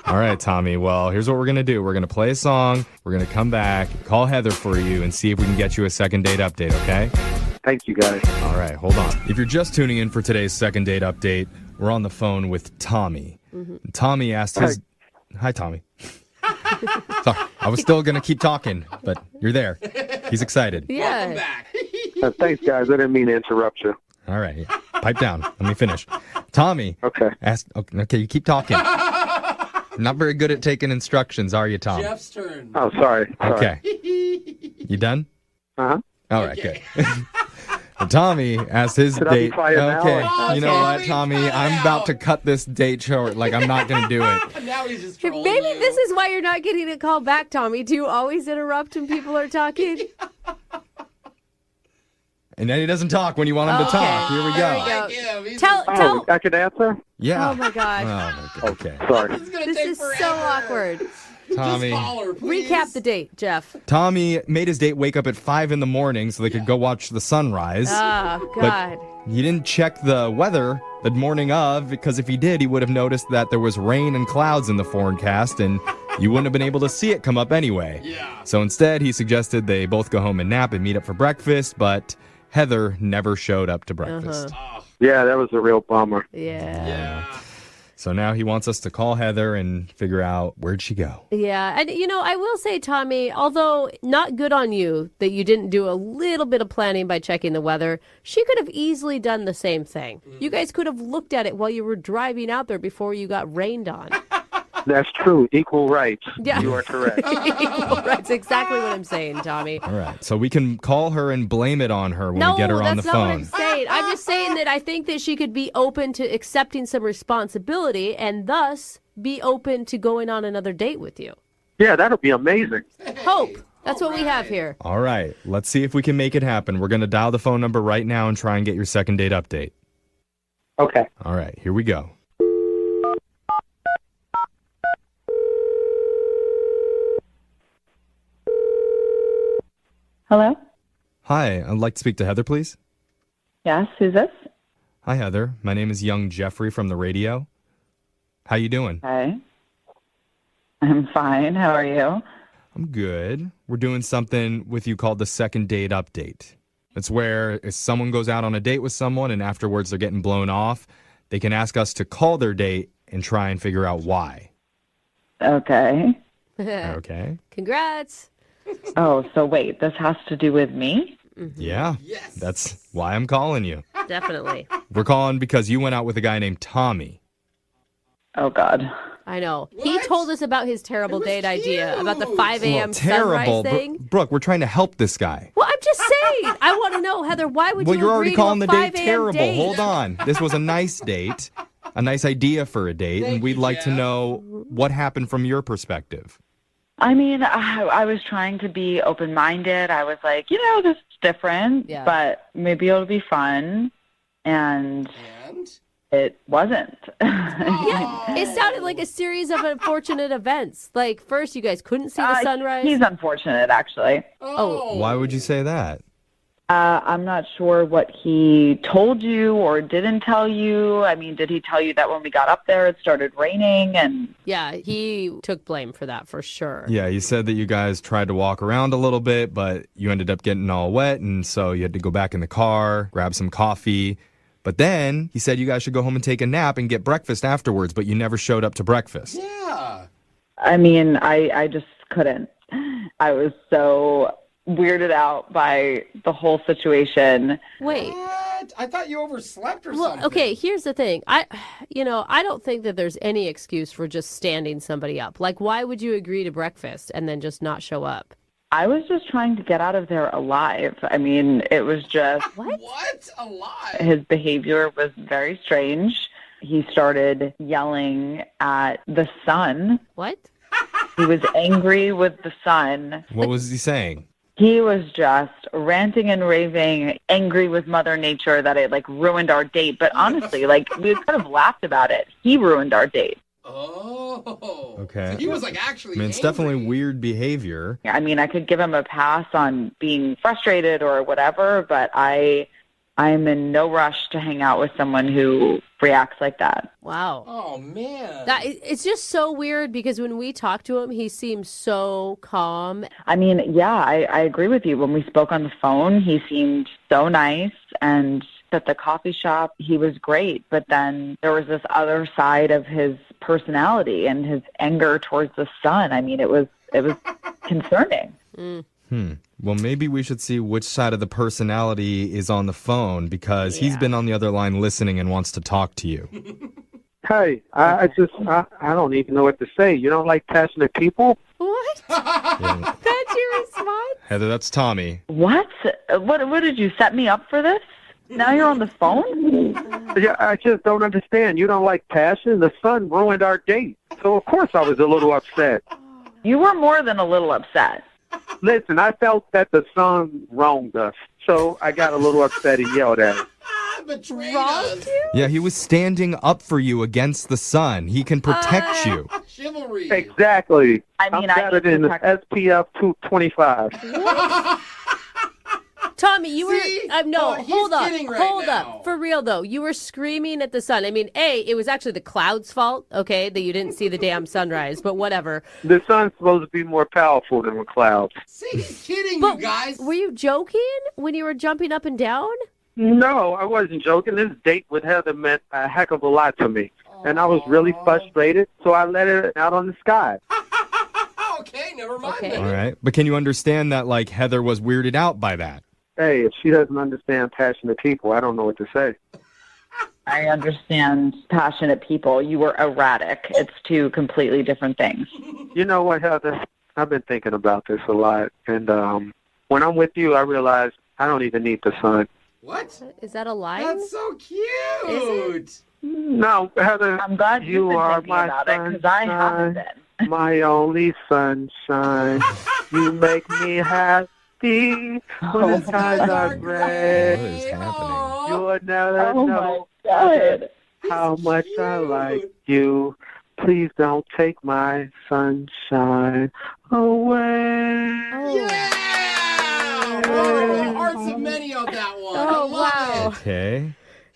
All right, Tommy. Well, here's what we're going to do. We're going to play a song. We're going to come back, call Heather for you, and see if we can get you a second date update, okay? Thank you, guys. All right, hold on. If you're just tuning in for today's second date update, we're on the phone with Tommy. Tommy asked his... Hi, Tommy. Sorry, I was still going to keep talking, but you're there. He's excited. Yeah. Welcome back. Thanks, guys. I didn't mean to interrupt you. All right, pipe down. Let me finish. Tommy asked... Okay, you keep talking. Not very good at taking instructions, are you, Tom? Jeff's turn. Oh, sorry. Okay. You done? Uh-huh. All right, good. Tommy asked his Should I be date. quiet now, Okay, you know what, Tommy? I'm about to cut this date short. Like, I'm not going to do it. Now he's just Maybe trolling you. this is why you're not getting a call back, Tommy. Do you always interrupt when people are talking? And then he doesn't talk when you want him to talk. Here we There go. we go. He's Tell. I could answer? Yeah. Oh my gosh. Oh, my God. Okay. Sorry. This is so awkward. Tommy. Just call her, please. Recap the date, Jeff. Tommy made his date wake up at 5 in the morning so they could go watch the sunrise. Oh, God. But he didn't check the weather the morning of, because if he did, he would have noticed that there was rain and clouds in the forecast, and you wouldn't have been able to see it come up anyway. Yeah. So instead, he suggested they both go home and nap and meet up for breakfast, but Heather never showed up to breakfast. Yeah, that was a real bummer. Yeah. So now he wants us to call Heather and figure out where'd she go. Yeah. And, I will say, Tommy, although not good on you that you didn't do a little bit of planning by checking the weather, she could have easily done the same thing. You guys could have looked at it while you were driving out there before you got rained on. That's true. Equal rights. Yeah. You are correct. That's exactly what I'm saying, Tommy. All right. So we can call her and blame it on her when we get her on the that's not what phone. I'm saying. I'm just saying that I think that she could be open to accepting some responsibility and thus be open to going on another date with you. Yeah, that'll be amazing. Hope. That's what we have here. All right. Let's see if we can make it happen. We're going to dial the phone number right now and try and get your second date update. Okay. All right. Here we go. Hello? Hi. I'd like to speak to Heather, please. Yes, who's this? Hi, Heather. My name is Young Jeffrey from the radio. How you doing? Hi. I'm fine. How are you? I'm good. We're doing something with you called the second date update. It's where if someone goes out on a date with someone and afterwards they're getting blown off, they can ask us to call their date and try and figure out why. Okay. Okay. Congrats. Oh, so wait, this has to do with me? Yeah. Yes. That's why I'm calling you. Definitely. We're calling because you went out with a guy named Tommy. Oh, God. I know. He told us about his terrible date idea, about the 5 Well, a.m. terrible. sunrise thing. Brooke, we're trying to help this guy. Well, I'm just saying. I want to know, Heather, why would Well, you you're agree already to calling a the 5 date a.m. terrible. date? Hold on. This was a nice date, a nice idea for a date, and we'd like to know what happened from your perspective. I mean, I was trying to be open-minded. I was like, this is different, but maybe it'll be fun. And it wasn't. Yeah, it sounded like a series of unfortunate events. Like, first you guys couldn't see the sunrise. He's unfortunate, actually. Oh. Why would you say that? I'm not sure what he told you or didn't tell you. I mean, did he tell you that when we got up there it started raining? And Yeah, he took blame for that for sure. Yeah, you said that you guys tried to walk around a little bit, but you ended up getting all wet, and so you had to go back in the car, grab some coffee. But then he said you guys should go home and take a nap and get breakfast afterwards, but you never showed up to breakfast. Yeah. I mean, I just couldn't. I was so weirded out by the whole situation. Wait. What? I thought you overslept or Well, something. okay, here's the thing. I don't think that there's any excuse for just standing somebody up. Like, why would you agree to breakfast and then just not show up? I was just trying to get out of there alive. I mean, it was just... What? Alive? His behavior was very strange. He started yelling at the sun. What? He was angry with the sun. What was he saying? He was just ranting and raving, angry with Mother Nature that it, ruined our date. But honestly, we kind of laughed about it. He ruined our date. Oh. Okay. So he was, actually I mean, it's angry. definitely weird behavior. I mean, I could give him a pass on being frustrated or whatever, but I'm in no rush to hang out with someone who reacts like that. Wow. Oh, man. It's just so weird because when we talk to him, he seems so calm. I mean, yeah, I agree with you. When we spoke on the phone, he seemed so nice, and at the coffee shop, he was great. But then there was this other side of his personality and his anger towards the sun. I mean, it was concerning. Well, maybe we should see which side of the personality is on the phone because he's been on the other line listening and wants to talk to you. Hey, I don't even know what to say. You don't like passionate people? What? Yeah. That's your response? Heather, that's Tommy. What? What did you set me up for this? Now you're on the phone? Yeah, I just don't understand. You don't like passion? The sun ruined our date. So, of course, I was a little upset. You were more than a little upset. Listen, I felt that the sun wronged us. So I got a little upset and yelled at him. Betrayed us. Yeah, he was standing up for you against the sun. He can protect you. Chivalry. Exactly. I mean, I'm better than SPF 225. Tommy, you See? were no. He's Hold up, kidding right hold now. up. For real though, you were screaming at the sun. I mean, it was actually the clouds' fault. Okay, that you didn't see the damn sunrise, but whatever. The sun's supposed to be more powerful than the clouds. See, he's kidding But you guys. were you joking when you were jumping up and down? No, I wasn't joking. This date with Heather meant a heck of a lot to me. And I was really frustrated, so I let it out on the sky. Okay, never mind. Okay. All right. But can you understand that, Heather was weirded out by that? Hey, if she doesn't understand passionate people, I don't know what to say. I understand passionate people. You were erratic. It's two completely different things. You know what, Heather? I've been thinking about this a lot. And when I'm with you, I realize I don't even need the sun. What? Is that a lie? That's so cute. No, Heather, I'm glad you been are thinking my about it because I haven't sunshine, been. my only sunshine. You make me happy when the skies are gray. What is happening? You'll never Oh know my God. how much I like you. Please don't take my sunshine away. Yeah! Oh, hearts of many on that one. I Oh love wow, Okay.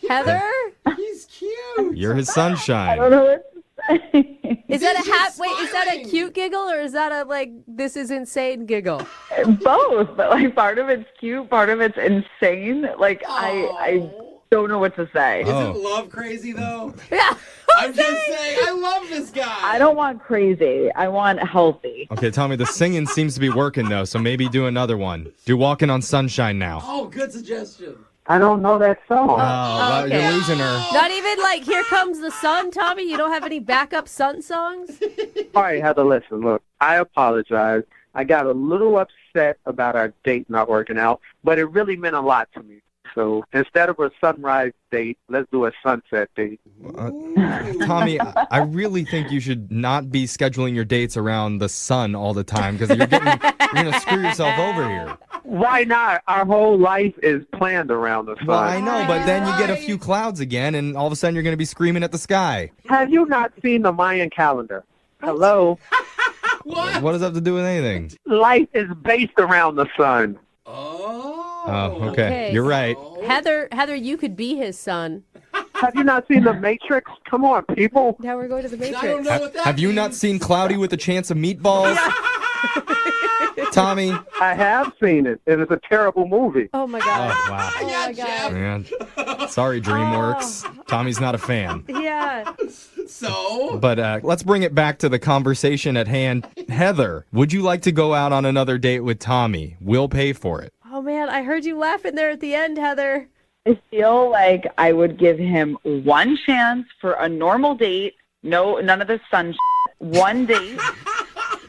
Heather, it. He's cute. You're his I don't sunshine. know what to say. is that a just Wait, is that a smiling. cute giggle or is that a this is insane giggle? Both, but part of it's cute, part of it's insane. I don't know what to say. Oh. Isn't love crazy though? Yeah. I'm just saying, I love this guy. I don't want crazy. I want healthy. Okay, Tommy, the singing seems to be working, though, so maybe do another one. Do Walking on Sunshine now. Oh, good suggestion. I don't know that song. Oh, okay. you're losing her. Not even Here Comes the Sun, Tommy? You don't have any backup sun songs? All right, Heather, listen, look, I apologize. I got a little upset about our date not working out, but it really meant a lot to me. So instead of a sunrise date, let's do a sunset date. Tommy, I really think you should not be scheduling your dates around the sun all the time because you're going to screw yourself over here. Why not? Our whole life is planned around the sun. Well, I know, but then you get a few clouds again, and all of a sudden you're going to be screaming at the sky. Have you not seen the Mayan calendar? Hello? What does that have to do with anything? Life is based around the sun. Oh, okay. You're right. Heather, you could be his son. Have you not seen The Matrix? Come on, people. Now we're going to the Matrix. I don't know what that Have you not seen Cloudy with a Chance of Meatballs? Tommy? I have seen it, and it's a terrible movie. Oh, my God. Oh, wow. Oh, my God. Man. Sorry, DreamWorks. Tommy's not a fan. Yeah. So? But let's bring it back to the conversation at hand. Heather, would you like to go out on another date with Tommy? We'll pay for it. Oh, man, I heard you laughing there at the end, Heather. I feel like I would give him one chance for a normal date. No, none of this sun shit. One date,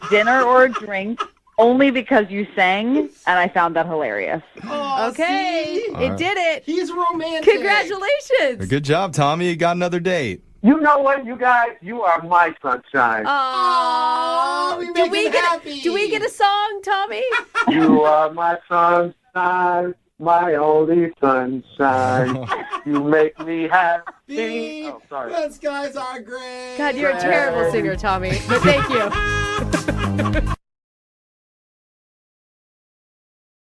dinner or a drink, only because you sang, and I found that hilarious. Oh, okay, see? it did it. He's romantic. Congratulations. Good job, Tommy. You got another date. You know what, you guys? You are my sunshine. Oh, we make him happy. Do we get a song, Tommy? You are my sunshine, my only sunshine. You make me happy. Oh, sorry. Those guys are great. God, you're a terrible singer, Tommy. But thank you.